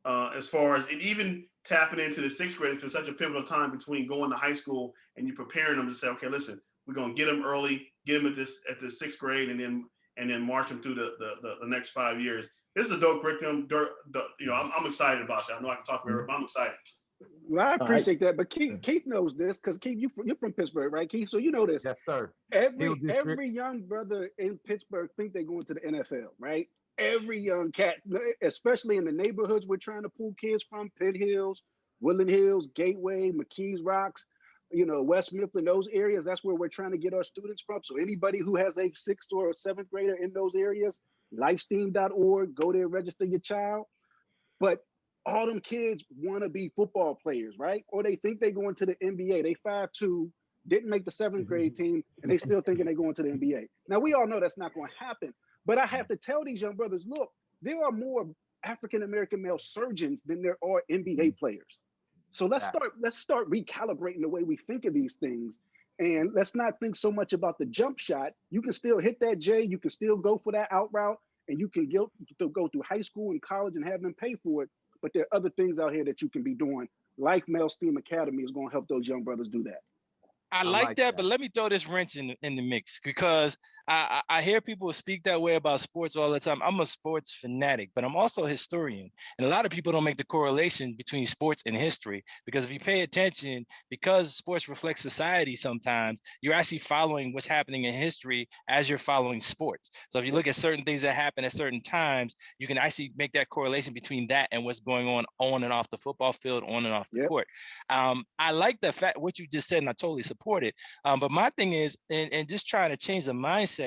as far as it, even tapping into the 6th graders, for such a pivotal time between going to high school and you're preparing them to say, okay, listen, we're gonna get them early, get them at the 6th grade, and then march them through the next 5 years. This is a dope curriculum. I'm excited about it. I know I can talk forever, but I'm excited. Well, I appreciate that, but Keith knows this, because Keith, you're from Pittsburgh, right, Keith? So you know this. Yes, sir. Every young brother in Pittsburgh think they're going to the NFL, right? Every young cat, especially in the neighborhoods we're trying to pull kids from, Pitt Hills, Woodland Hills, Gateway, McKees Rocks, West Mifflin, those areas, that's where we're trying to get our students from. So anybody who has a 6th or 7th grader in those areas, lifesteam.org, go there, register your child. But all them kids want to be football players, right? Or they think they're going to the NBA. They 5'2", didn't make the 7th grade team, and they still thinking they're going to the NBA. Now, we all know that's not going to happen. But I have to tell these young brothers, look, there are more African-American male surgeons than there are NBA players. So let's start recalibrating the way we think of these things. And let's not think so much about the jump shot. You can still hit that J, you can still go for that out route, and you can go through high school and college and have them pay for it. But there are other things out here that you can be doing. Life Male STEAM Academy is going to help those young brothers do that. I like that, but let me throw this wrench in the mix because I hear people speak that way about sports all the time. I'm a sports fanatic, but I'm also a historian. And a lot of people don't make the correlation between sports and history because if you pay attention, because sports reflect society sometimes, you're actually following what's happening in history as you're following sports. So if you look at certain things that happen at certain times, you can actually make that correlation between that and what's going on and off the football field, on and off the court. I like the fact what you just said, and I totally support it. But my thing is, and just trying to change the mindset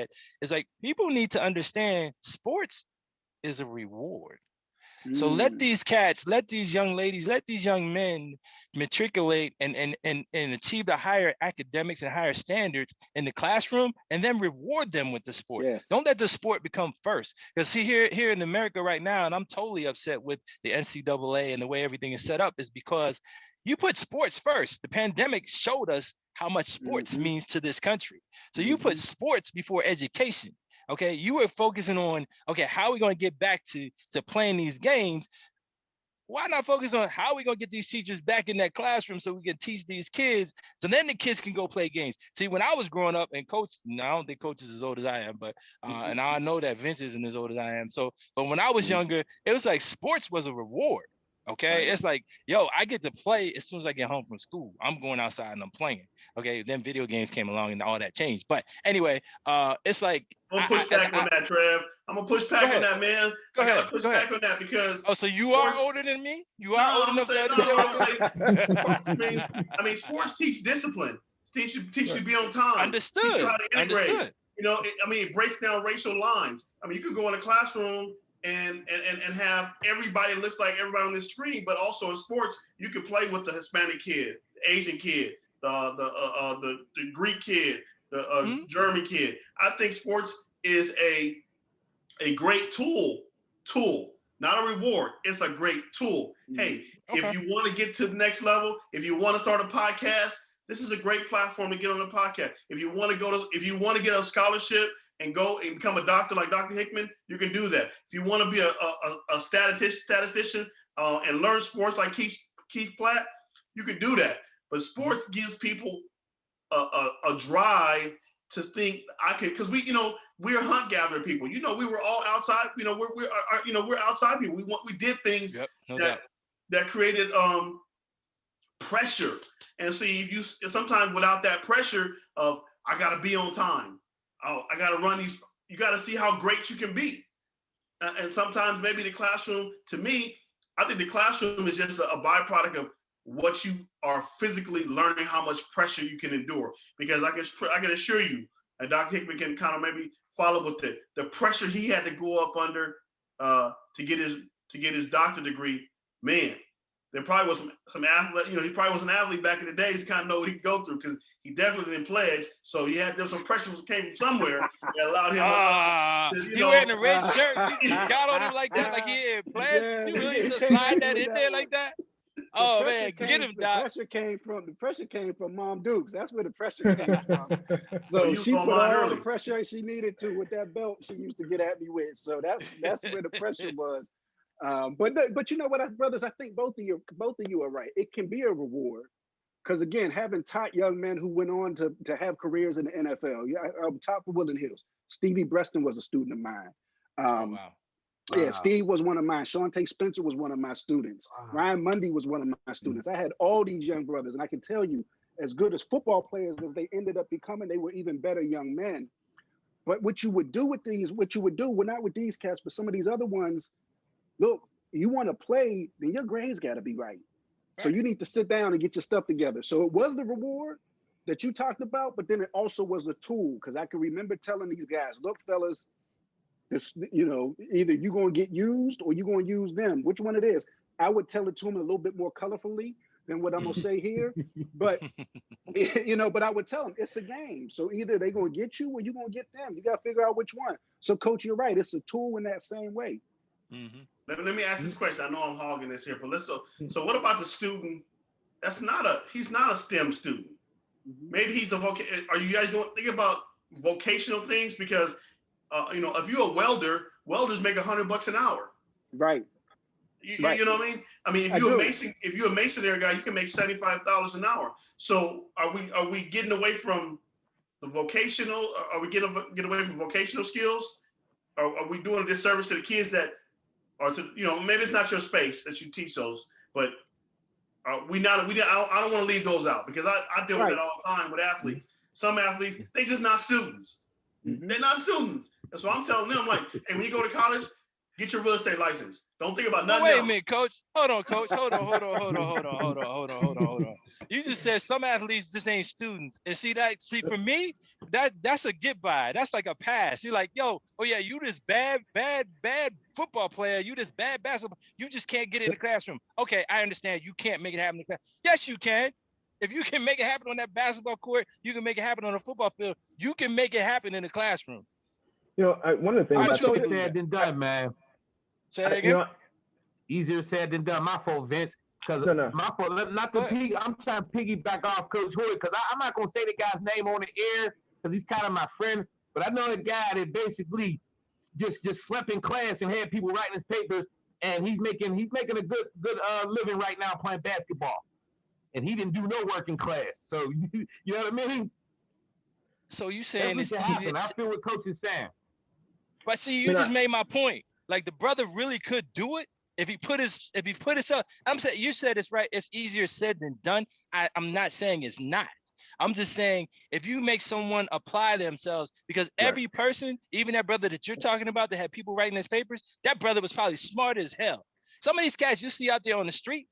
is like people need to understand sports is a reward. So let these cats, let these young ladies, let these young men matriculate and achieve the higher academics and higher standards in the classroom, and then reward them with the sport. Yes. Don't let the sport become first. Because see, here in America right now, and I'm totally upset with the NCAA and the way everything is set up, is because you put sports first. The pandemic showed us how much sports means to this country. So you put sports before education. Okay, you were focusing on, okay, how are we going to get back to playing these games? Why not focus on how are we going to get these teachers back in that classroom so we can teach these kids, so then the kids can go play games. See, when I was growing up, and coach, I don't think coach is as old as I am, but and I know that Vince isn't as old as I am. So, but when I was younger, it was like sports was a reward. Okay, it's like, yo, I get to play as soon as I get home from school. I'm going outside and I'm playing. Okay, then video games came along and all that changed. But anyway, it's like I'm gonna push back on that, Trev. I'm gonna push back on that, man. I gotta push back on that because so you are older than me? You are old enough to I mean, sports teach discipline. Teach you to be on time. Understood. Teach you how to integrate. You know, it breaks down racial lines. I mean, you could go in a classroom and have everybody looks like everybody on the screen, but also in sports, you could play with the Hispanic kid, the Asian kid, the Greek kid, the German kid. I think sports is a great tool, not a reward. It's a great tool. Hey, if you want to get to the next level, if you want to start a podcast, this is a great platform to get on the podcast. If you want to get a scholarship and go and become a doctor like Dr. Hickman, you can do that. If you want to be a statistician and learn sports like Keith Platt, you can do that. But sports gives people a drive to think because we're hunt gatherer people. You know, we were all outside. You know, we're outside people. We did things that created pressure. And see, you sometimes without that pressure of I got to be on time. Oh, I got to run these. You got to see how great you can be. And sometimes maybe the classroom, to me, I think the classroom is just a byproduct of what you are physically learning, how much pressure you can endure. Because I can assure you, and Dr. Hickman can kind of maybe follow with the pressure he had to go up under to get his doctorate degree. Man, there probably was some athlete. You know, he probably was an athlete back in the days. Kind of know what he could go through because he definitely didn't pledge. So there's some pressure that came from somewhere that allowed him. You wearing the red shirt? You got on him like that, like he had pledged. You really just slide that in there like that? Oh man, get him, Doc. The pressure came from Mom Dukes. That's where the pressure came from. So she put all the pressure she needed to with that belt she used to get at me with. So that's where the pressure was. But you know what, brothers, I think both of you are right. It can be a reward because again, having taught young men who went on to have careers in the NFL. I'm top for Woodland Hills. Stevie Breston was a student of mine. Wow. Yeah, Steve was one of mine. Shawntae Spencer was one of my students. Ryan Mundy was one of my students. I had all these young brothers, and I can tell you, as good as football players as they ended up becoming, they were even better young men. But what you would do, well, not with these cats, but some of these other ones, look, you want to play, then your grades got to be right. So you need to sit down and get your stuff together. So it was the reward that you talked about, but then it also was a tool because I can remember telling these guys, look, fellas, this, either you're going to get used or you're going to use them. Which one it is? I would tell it to them a little bit more colorfully than what I'm going to say here. But, but I would tell them it's a game. So either they're going to get you or you're going to get them. You got to figure out which one. So, Coach, you're right. It's a tool in that same way. Mm-hmm. Let me ask this question. I know I'm hogging this here, but so what about the student he's not a STEM student? Maybe he's are you guys think about vocational things? Because if you're a welder, welders make $100 an hour. Right. You know what I mean? I mean, if you're a masonry guy, you can make $75 an hour. So are we getting away from the vocational? Are we getting away from vocational skills? Are we doing a disservice to the kids that are maybe it's not your space that you teach those, but I don't want to leave those out because I deal with it all the time with athletes. Some athletes, they just not students. They're not students. And so I'm telling them, like, hey, when you go to college, get your real estate license. Don't think about nothing else. Wait a minute, coach. Hold on, coach. Hold on. You just said some athletes just ain't students. And see for me, that's a get by. That's like a pass. You're like, yo, oh yeah, you this bad football player. You this bad basketball. You just can't get in the classroom. Okay, I understand. You can't make it happen in the class. Yes, you can. If you can make it happen on that basketball court, you can make it happen on the football field. You can make it happen in the classroom. One of the things easier said than done, man. Say that again. Easier said than done. My fault, Vince. Because my fault. Not to I'm trying to piggyback off Coach Hood because I'm not gonna say the guy's name on the air because he's kind of my friend. But I know a guy that basically just slept in class and had people writing his papers, and he's making a good living right now playing basketball. And he didn't do no work in class. So you know what I mean? So you saying it's easy? I feel what Coach is saying. But see, you just made my point. Like the brother really could do it if he put himself. I'm saying you said it's right. It's easier said than done. I'm not saying it's not. I'm just saying if you make someone apply themselves, because every person, even that brother that you're talking about that had people writing his papers, that brother was probably smart as hell. Some of these cats you see out there on the street,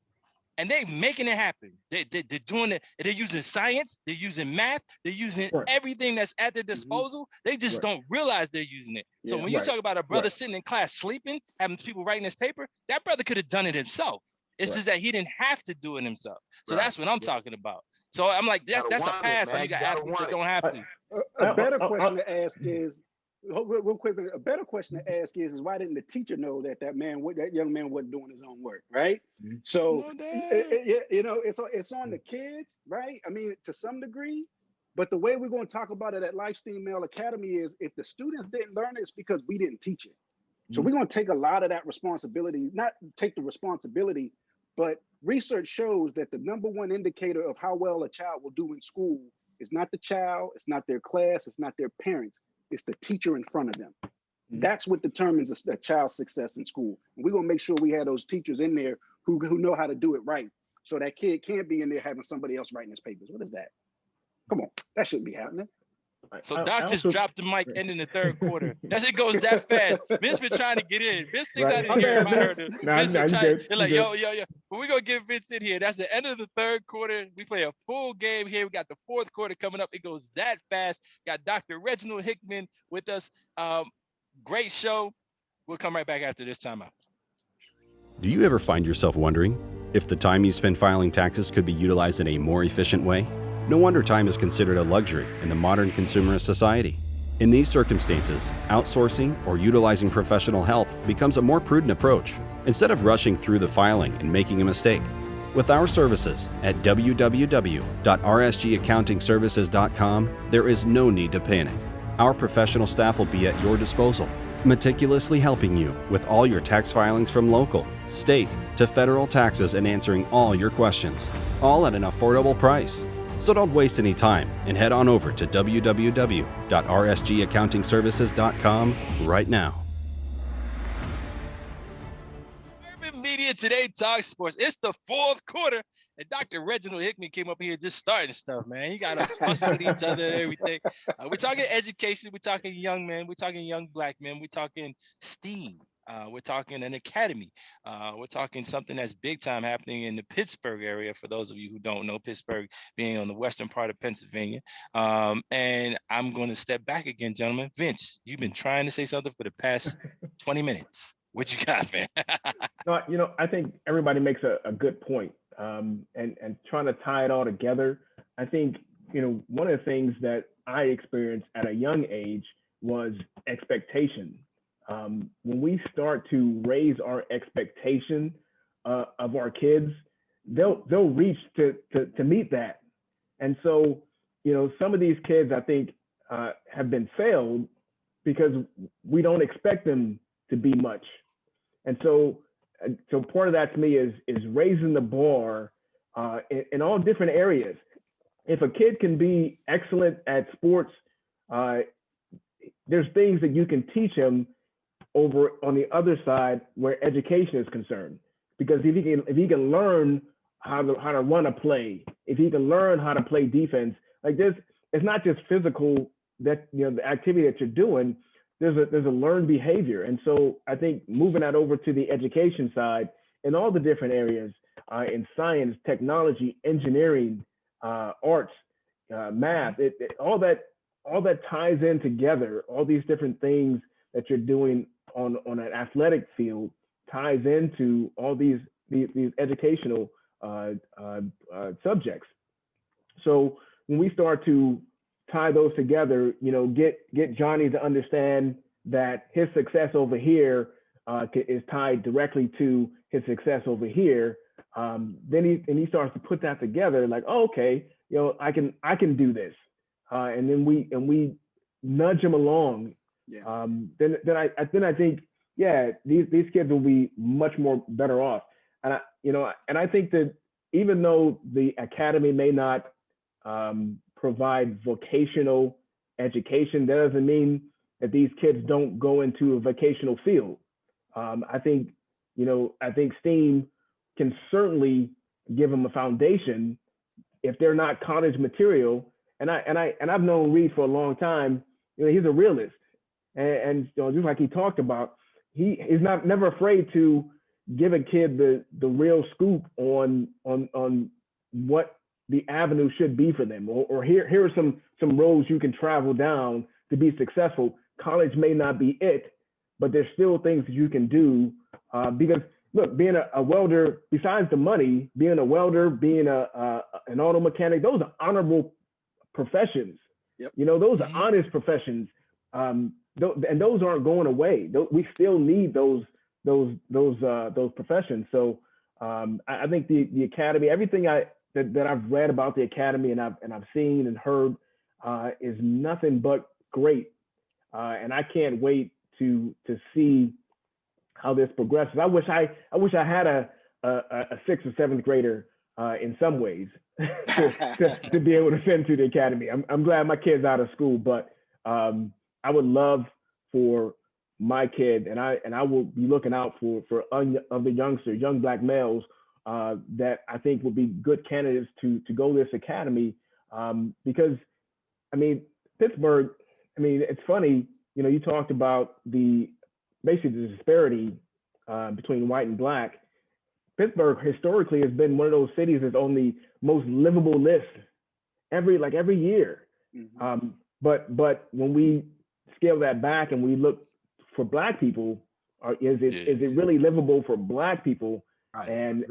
and they're making it happen. They're doing it. They're using science. They're using math. They're using everything that's at their disposal. They just don't realize they're using it. So when you talk about a brother sitting in class sleeping, having people writing his paper, that brother could have done it himself. It's just that he didn't have to do it himself. So that's what I'm talking about. So I'm like, that's a pass. You got athletes that don't have to. A better question to ask is, real quick, a better question to ask is why didn't the teacher know that that young man wasn't doing his own work, right? So it's on the kids, right? I mean, to some degree, but the way we're going to talk about it at Lifesteam Male Academy is if the students didn't learn it, it's because we didn't teach it. So we're going to take a lot of that responsibility, not take the responsibility, but research shows that the number one indicator of how well a child will do in school is not the child, it's not their class, it's not their parents. It's the teacher in front of them. That's what determines a child's success in school. And we're gonna make sure we have those teachers in there who know how to do it right. So that kid can't be in there having somebody else writing his papers. What is that? Come on, that shouldn't be happening. So Doc just dropped the mic ending the third quarter. As it goes that fast. Vince been trying to get in. Vince thinks I didn't hear him. I heard him. Vince been trying. They're like, yo. But we're going to get Vince in here. That's the end of the third quarter. We play a full game here. We got the fourth quarter coming up. It goes that fast. Got Dr. Reginald Hickman with us. Great show. We'll come right back after this timeout. Do you ever find yourself wondering if the time you spend filing taxes could be utilized in a more efficient way? No wonder time is considered a luxury in the modern consumerist society. In these circumstances, outsourcing or utilizing professional help becomes a more prudent approach, instead of rushing through the filing and making a mistake. With our services at www.rsgaccountingservices.com, there is no need to panic. Our professional staff will be at your disposal, meticulously helping you with all your tax filings from local, state, to federal taxes and answering all your questions, all at an affordable price. So don't waste any time and head on over to www.rsgaccountingservices.com right now. Urban Media Today Talk Sports. It's the fourth quarter, and Dr. Reginald Hickman came up here just starting stuff, man. He got us fussing with each other and everything. We're talking education. We're talking young men. We're talking young black men. We're talking STEAM. We're talking an academy. We're talking something that's big time happening in the Pittsburgh area. For those of you who don't know, Pittsburgh being on the western part of Pennsylvania. And I'm going to step back again, gentlemen. Vince, you've been trying to say something for the past 20 minutes. What you got, man? I think everybody makes a good point. And trying to tie it all together, I think, one of the things that I experienced at a young age was expectation. When we start to raise our expectation of our kids, they'll reach to meet that. And so, some of these kids, I think, have been failed because we don't expect them to be much. And so so part of that to me is raising the bar in all different areas. If a kid can be excellent at sports, there's things that you can teach him over on the other side where education is concerned. Because if he can learn how to run a play, if he can learn how to play defense, like this, it's not just physical, that the activity that you're doing. There's a learned behavior. And so I think moving that over to the education side in all the different areas, in science, technology, engineering, arts, math, all that ties in together. All these different things that you're doing on an athletic field ties into all these educational subjects. So when we start to tie those together, get Johnny to understand that his success over here is tied directly to his success over here. Then he starts to put that together, like, oh, okay, I can do this, and then we nudge him along. Yeah. Then I think, yeah, these kids will be much more better off. And I think that even though the academy may not provide vocational education, that doesn't mean that these kids don't go into a vocational field. I think STEAM can certainly give them a foundation if they're not college material. And I've known Reed for a long time. He's a realist, and just like he talked about, he's never afraid to give a kid the real scoop on what the avenue should be for them, or here are some roads you can travel down to be successful. College may not be it, but there's still things that you can do, because look, being a welder, besides the money, being a welder, being an auto mechanic, those are honorable professions. Yep. Those are honest professions, and those aren't going away. We still need those professions. So I think the academy, everything that I've read about the academy and I've seen and heard is nothing but great, and I can't wait to see how this progresses. I wish I had a 6th or 7th grader in some ways to be able to send to the academy. I'm glad my kid's out of school, but I would love for my kid, and I will be looking out for other youngsters, young Black males that I think will be good candidates to go to this academy, because Pittsburgh, it's funny, you talked about basically the disparity between white and Black. Pittsburgh historically has been one of those cities that's on the most livable list every year. Mm-hmm. But when we scale that back and we look for Black people, is it really livable for Black people? Right. And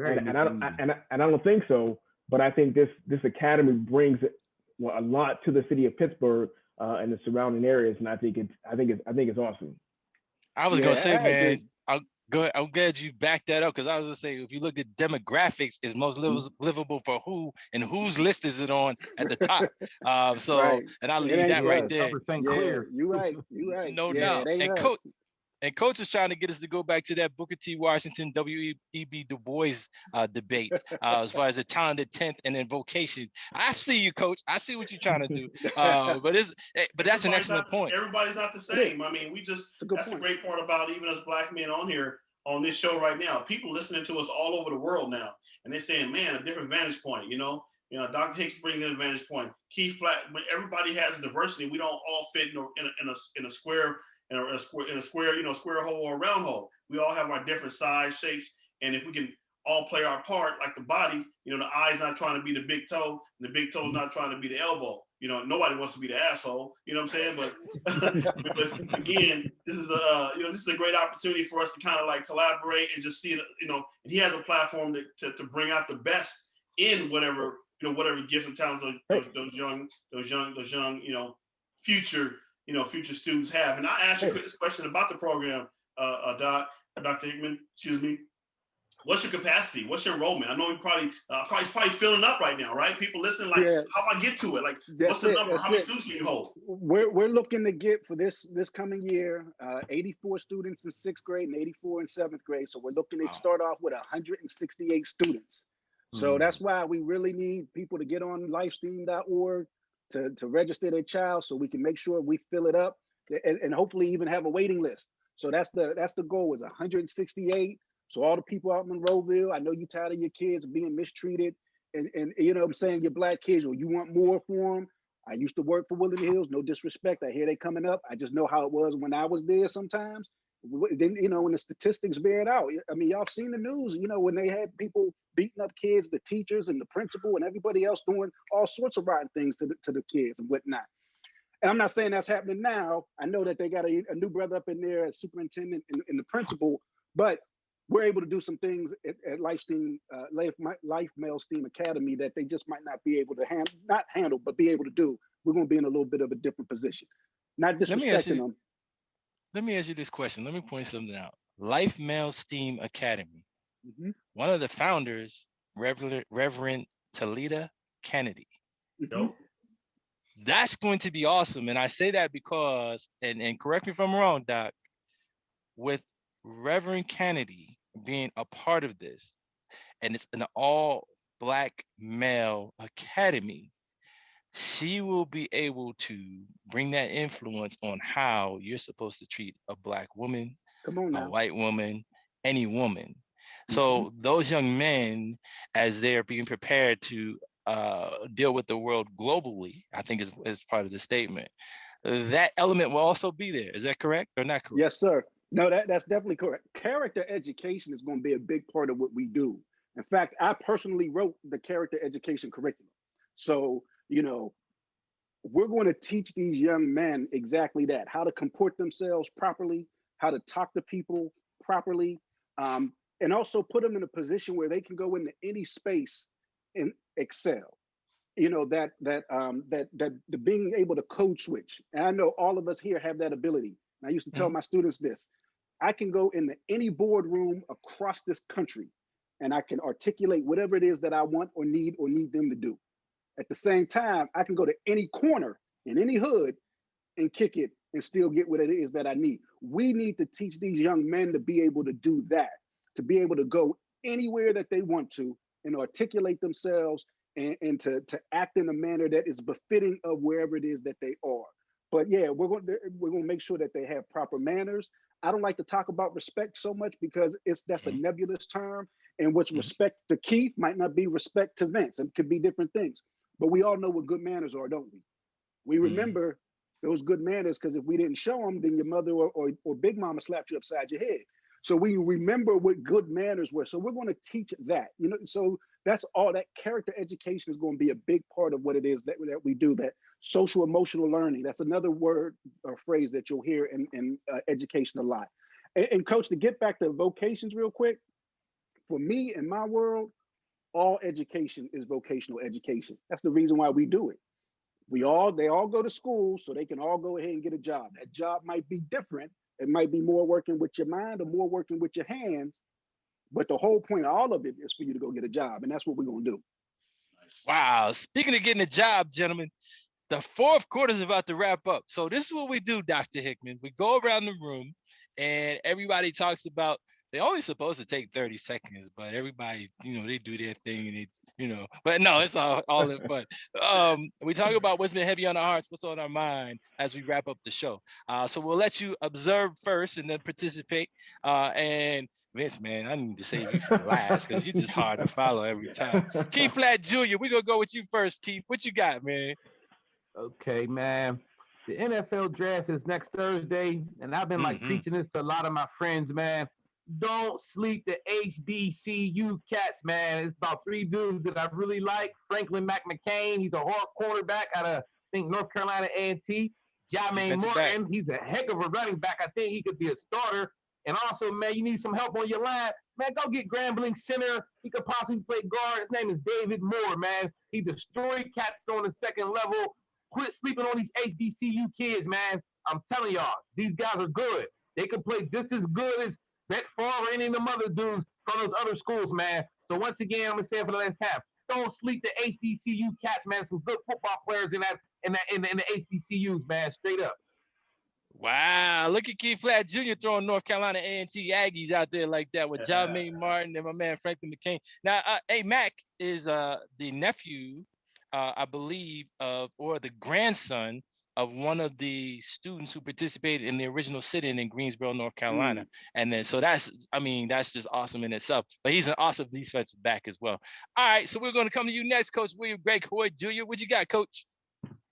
I don't think so. But I think this academy brings a lot to the city of Pittsburgh and the surrounding areas, and I think it's awesome. I was gonna say, man, I'm glad you backed that up, because I was gonna say, if you look at demographics, it's most livable for who, and whose list is it on at the top? Right. And I'll leave that right there. Clear. You're right. No doubt. And coach is trying to get us to go back to that Booker T. Washington, W.E.B. Du Bois debate as far as the talented 10th and then vocation. I see you, coach. I see what you're trying to do. But that's an excellent point. Everybody's not the same. That's the great part about even us Black men on here on this show right now. People listening to us all over the world now, and they're saying, man, a different vantage point, Dr. Hicks brings in a vantage point. Keith Black, but everybody has diversity. We don't all fit in a square, square hole or a round hole. We all have our different size, shapes, and if we can all play our part, like the body, the eye's not trying to be the big toe, and the big toe's not trying to be the elbow. Nobody wants to be the asshole. You know what I'm saying? But again, this is a great opportunity for us to kind of like collaborate and just see it. And he has a platform to bring out the best in whatever gifts and talents those young future students have. And I asked you this question about the program, Dr. Hickman, excuse me. what's your capacity? What's your enrollment? I know we probably filling up right now, right? People listening, like, how do I get to it? Like, what's the number? How many students can you hold? We're looking to get for this coming year, 84 students in 6th grade and 84 in 7th grade. So we're looking to start off with 168 students. So that's why we really need people to get on lifesteam.org to register their child, so we can make sure we fill it up, and hopefully even have a waiting list. So that's the goal, is 168. So all the people out in Monroeville, I know you're tired of your kids being mistreated, and you know what I'm saying, your Black kids, or you want more for them. I used to work for Woodland Hills, no disrespect. I hear they coming up. I just know how it was when I was there sometimes. Then, you know, when the statistics bear it out. I mean, y'all seen the news, you know, when they had people beating up kids, the teachers and the principal and everybody else doing all sorts of rotten things to the kids and whatnot. And I'm not saying that's happening now. I know that they got a new brother up in there as superintendent and the principal, but we're able to do some things at Life Male STEAM Academy that they just might not be able to not handle, but be able to do. We're going to be in a little bit of a different position. Not disrespecting them. Let me ask you this question. Let me point something out. Life Male STEAM Academy. One of the founders, Reverend Talita Kennedy. That's going to be awesome. And I say that because, and correct me if I'm wrong, Doc, with Reverend Kennedy being a part of this, and it's an all Black male academy, she will be able to bring that influence on how you're supposed to treat a Black woman, a white woman, any woman. So those young men, as they're being prepared to deal with the world globally, I think is part of the statement. That element will also be there. Is that correct or not correct? Yes, sir. No, that's definitely correct. Character education is going to be a big part of what we do. In fact, I personally wrote the character education curriculum. So, you know, we're going to teach these young men exactly that, how to comport themselves properly, how to talk to people properly, and also put them in a position where they can go into any space and excel. You know, that the being able to code switch. And I know all of us here have that ability. And I used to tell my students this: I can go into any boardroom across this country and I can articulate whatever it is that I want or need them to do. At the same time, I can go to any corner in any hood and kick it and still get what it is that I need. We need to teach these young men to be able to do that, to be able to go anywhere that they want to and articulate themselves and to act in a manner that is befitting of wherever it is that they are. But yeah, we're going to make sure that they have proper manners. I don't like to talk about respect so much because that's a nebulous term, and what's respect to Keith might not be respect to Vince. It could be different things. But we all know what good manners are, don't we? We remember those good manners because if we didn't show them, then your mother or Big Mama slapped you upside your head. So we remember what good manners were. So we're going to teach that, you know. So that's all. That character education is going to be a big part of what it is that we do. That social emotional learning. That's another word or phrase that you'll hear in education a lot. And Coach, to get back to vocations real quick, for me in my world, all education is vocational education. That's the reason why we do it. They all go to school so they can all go ahead and get a job. That job might be different. It might be more working with your mind or more working with your hands. But the whole point of all of it is for you to go get a job. And that's what we're going to do. Wow. Speaking of getting a job, gentlemen, the fourth quarter is about to wrap up. So this is what we do, Dr. Hickman. We go around the room and everybody talks about, they're only supposed to take 30 seconds, but everybody, you know, they do their thing and it's, you know, but no, it's all in fun. We talk about what's been heavy on our hearts, what's on our mind as we wrap up the show. So we'll let you observe first and then participate. And Vince, man, I need to save you for last because you're just hard to follow every time. Keith Flatt Jr., we're going to go with you first, Keith. What you got, man? Okay, man. The NFL draft is next Thursday, and I've been preaching this to a lot of my friends, man. Don't sleep the HBCU cats, man. It's about 3 dudes that I really like. Franklin McMcCain, he's a hard quarterback out of, I think, North Carolina A&T. Jermaine Morton, he's a heck of a running back. I think he could be a starter. And also, man, you need some help on your line. Man, go get Grambling Center. He could possibly play guard. His name is David Moore, man. He destroyed cats on the second level. Quit sleeping on these HBCU kids, man. I'm telling y'all, these guys are good. They can play just as good as Brett Favre or any of them other dudes from those other schools, man. So once again, I'm gonna say it for the last time. Don't sleep the HBCU cats, man. Some good football players in the HBCUs, man. Straight up. Wow, look at Keith Flat Jr. throwing North Carolina A&T Aggies out there like that with Jermaine Martin and my man Franklin McCain. Now, Mac is the nephew, I believe, or the grandson of one of the students who participated in the original sit-in Greensboro, North Carolina. And then, so that's just awesome in itself. But he's an awesome defensive back as well. All right, so we're going to come to you next, Coach William Greg Hoyd Jr. What you got, Coach?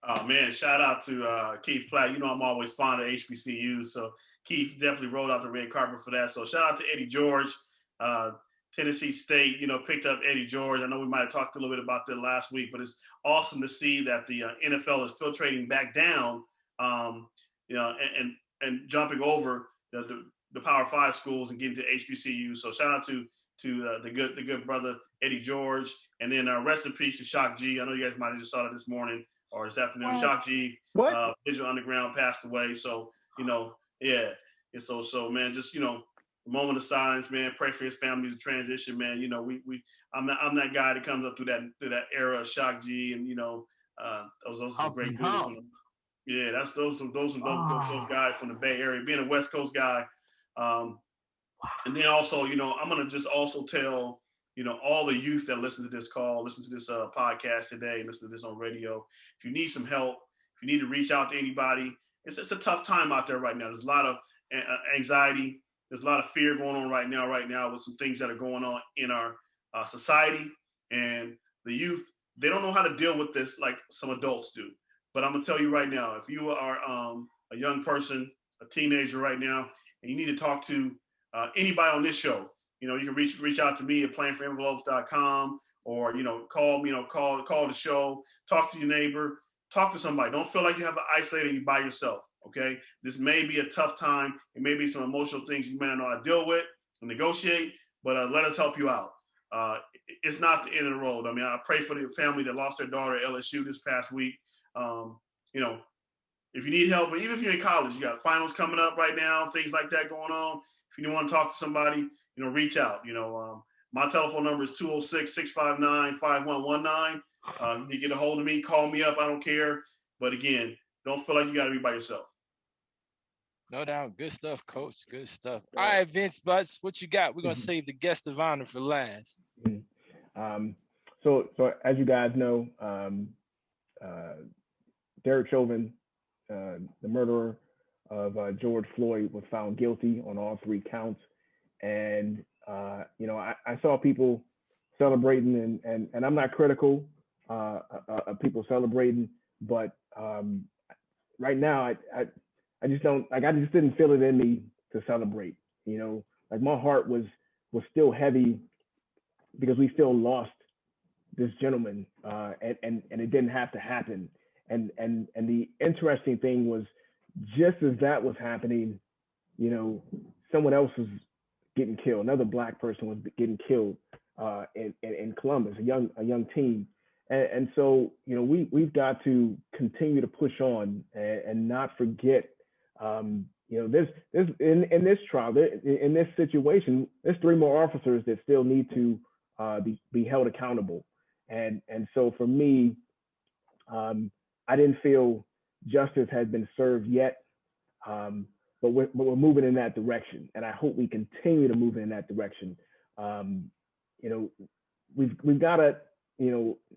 Oh, man, shout out to Keith Platt. You know I'm always fond of HBCUs, so Keith definitely rolled out the red carpet for that. So shout out to Eddie George. Tennessee State, picked up Eddie George. I know we might have talked a little bit about that last week, but it's awesome to see that the NFL is filtrating back down, and jumping over the Power 5 schools and getting to HBCUs. So shout out to the good brother Eddie George, and then rest in peace to Shock G. I know you guys might have just saw that this morning or this afternoon. Shock G, Digital Underground, passed away. So yeah. And so man, just a moment of silence, man. Pray for his family to transition, man. I'm that guy that comes up through that era of Shock G, and those are great dudes. Yeah, that's those guys from the Bay Area. Being a West Coast guy, and then also, I'm gonna just also tell all the youth that listen to this call, listen to this podcast today, and listen to this on radio. If you need some help, if you need to reach out to anybody, it's a tough time out there right now. There's a lot of anxiety. There's a lot of fear going on right now with some things that are going on in our society. And the youth, they don't know how to deal with this like some adults do. But I'm going to tell you right now, if you are a young person, a teenager right now, and you need to talk to anybody on this show, you can reach out to me at playingforenvelopes.com, or, call me, call the show, talk to your neighbor, talk to somebody. Don't feel like you have to isolate and you by yourself. Okay, this may be a tough time. It may be some emotional things you may not know how to deal with and negotiate, but let us help you out. It's not the end of the road. I mean, I pray for the family that lost their daughter at LSU this past week. If you need help, even if you're in college, you got finals coming up right now, things like that going on. If you want to talk to somebody, reach out. My telephone number is 206-659-5119. You get a hold of me, call me up. I don't care. But again, don't feel like you got to be by yourself. No doubt. Good stuff, Coach. Good stuff. All right, Vince Butts, what you got? We're going to save the guest of honor for last. So as you guys know, Derek Chauvin, the murderer of George Floyd, was found guilty on all 3 counts. And, I saw people celebrating, and I'm not critical of people celebrating, but right now, I just don't, I just didn't feel it in me to celebrate. My heart was still heavy because we still lost this gentleman, and it didn't have to happen. And the interesting thing was, just as that was happening, someone else was getting killed. Another Black person was getting killed in Columbus, a young teen. And so, we've got to continue to push on and not forget, this in this trial, in this situation, there's 3 more officers that still need to be held accountable. And so for me, I didn't feel justice had been served yet, but we're moving in that direction, and I hope we continue to move in that direction. We've got to,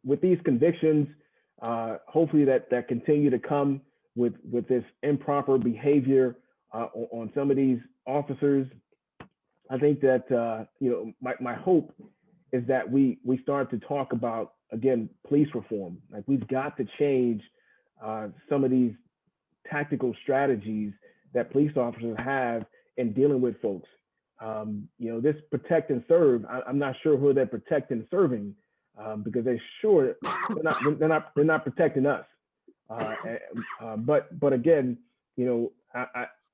with these convictions, hopefully that continue to come with this improper behavior on some of these officers. I think that my hope is that we start to talk about, again, police reform. Like, we've got to change some of these tactical strategies that police officers have in dealing with folks. This protect and serve, I'm not sure who they're protecting and serving, because they're not protecting us. But again,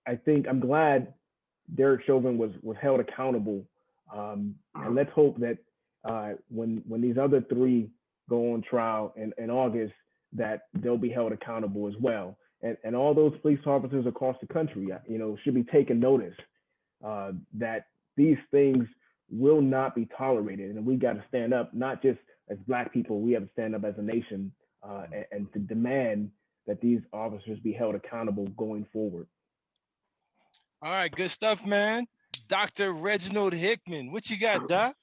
I think I'm glad Derek Chauvin was held accountable, and let's hope that when these other 3 go on trial in August, that they'll be held accountable as well. And all those police officers across the country, should be taking notice that these things will not be tolerated. And we got to stand up, not just as Black people, we have to stand up as a nation and to demand that these officers be held accountable going forward. All right, good stuff, man. Dr. Reginald Hickman, what you got, Doc?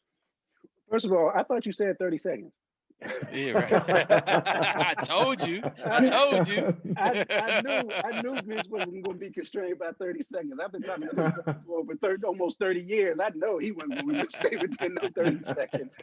First of all, I thought you said 30 seconds. Yeah, right. I told you. I knew Vince wasn't going to be constrained by 30 seconds. I've been talking to this guy for over almost 30 years. I know he wasn't going to stay within no 30 seconds.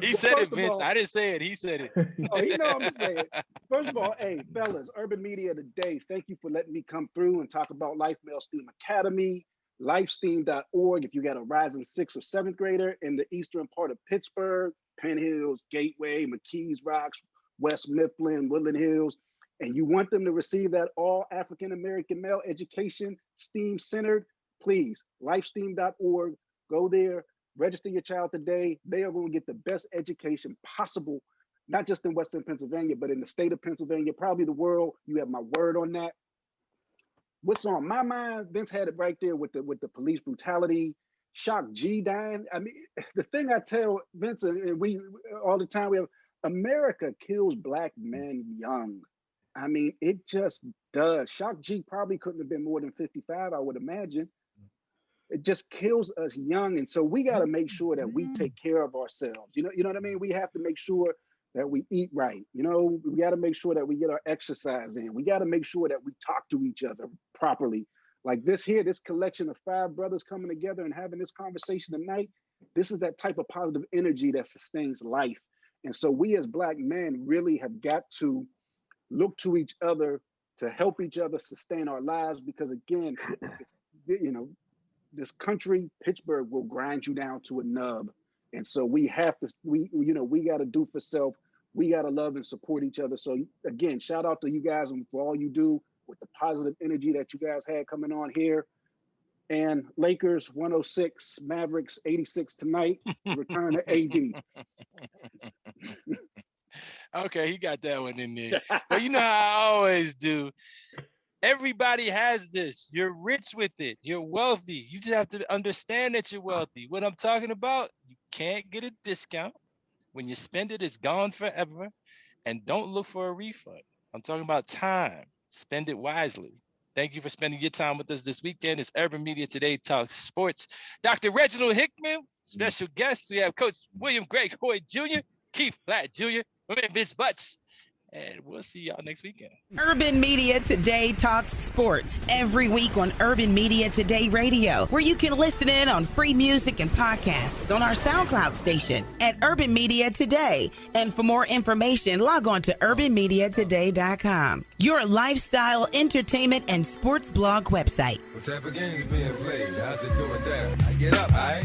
He said it, Vince. I didn't say it. He said it. Oh, he know I'm going to say it. First of all, hey, fellas, Urban Media Today, thank you for letting me come through and talk about Life Male STEAM Academy, lifesteam.org. If you got a rising 6th or 7th grader in the eastern part of Pittsburgh, Penn Hills, Gateway, McKees Rocks, West Mifflin, Woodland Hills, and you want them to receive that all African-American male education, STEAM-centered, please, lifesteam.org, go there, register your child today. They are going to get the best education possible, not just in Western Pennsylvania, but in the state of Pennsylvania, probably the world. You have my word on that. What's on my mind? Vince had it right there with the police brutality, Shock G dying. I mean, the thing I tell Vince and we all the time, we have America kills Black men young. I mean, it just does. Shock G probably couldn't have been more than 55, I would imagine. It just kills us young. And so we got to make sure that we take care of ourselves. You know what I mean? We have to make sure that we eat right. You know, we got to make sure that we get our exercise in. We got to make sure that we talk to each other properly. Like this collection of 5 brothers coming together and having this conversation tonight, this is that type of positive energy that sustains life. And so we as Black men really have got to look to each other to help each other sustain our lives, because again, this country, Pittsburgh, will grind you down to a nub. And so we have to, we got to do for self. We got to love and support each other. So again, shout out to you guys and for all you do with the positive energy that you guys had coming on here. And Lakers 106, Mavericks 86 tonight. Return to AD. Okay, he got that one in there. But you know how I always do. Everybody has this. You're rich with it. You're wealthy. You just have to understand that you're wealthy. What I'm talking about, you can't get a discount. When you spend it, it's gone forever. And don't look for a refund. I'm talking about time. Spend it wisely. Thank you for spending your time with us this weekend. It's Urban Media Today Talks Sports. Dr. Reginald Hickman, special guests. We have Coach William Greg Hoyt Jr., Keith Platt Jr., my man Vince Butts. And we'll see y'all next weekend. Urban Media Today talks sports every week on Urban Media Today Radio, where you can listen in on free music and podcasts on our SoundCloud station at Urban Media Today. And for more information, log on to urbanmediatoday.com, your lifestyle, entertainment, and sports blog website. What type of games being played? How's it doing that? I get up, all right?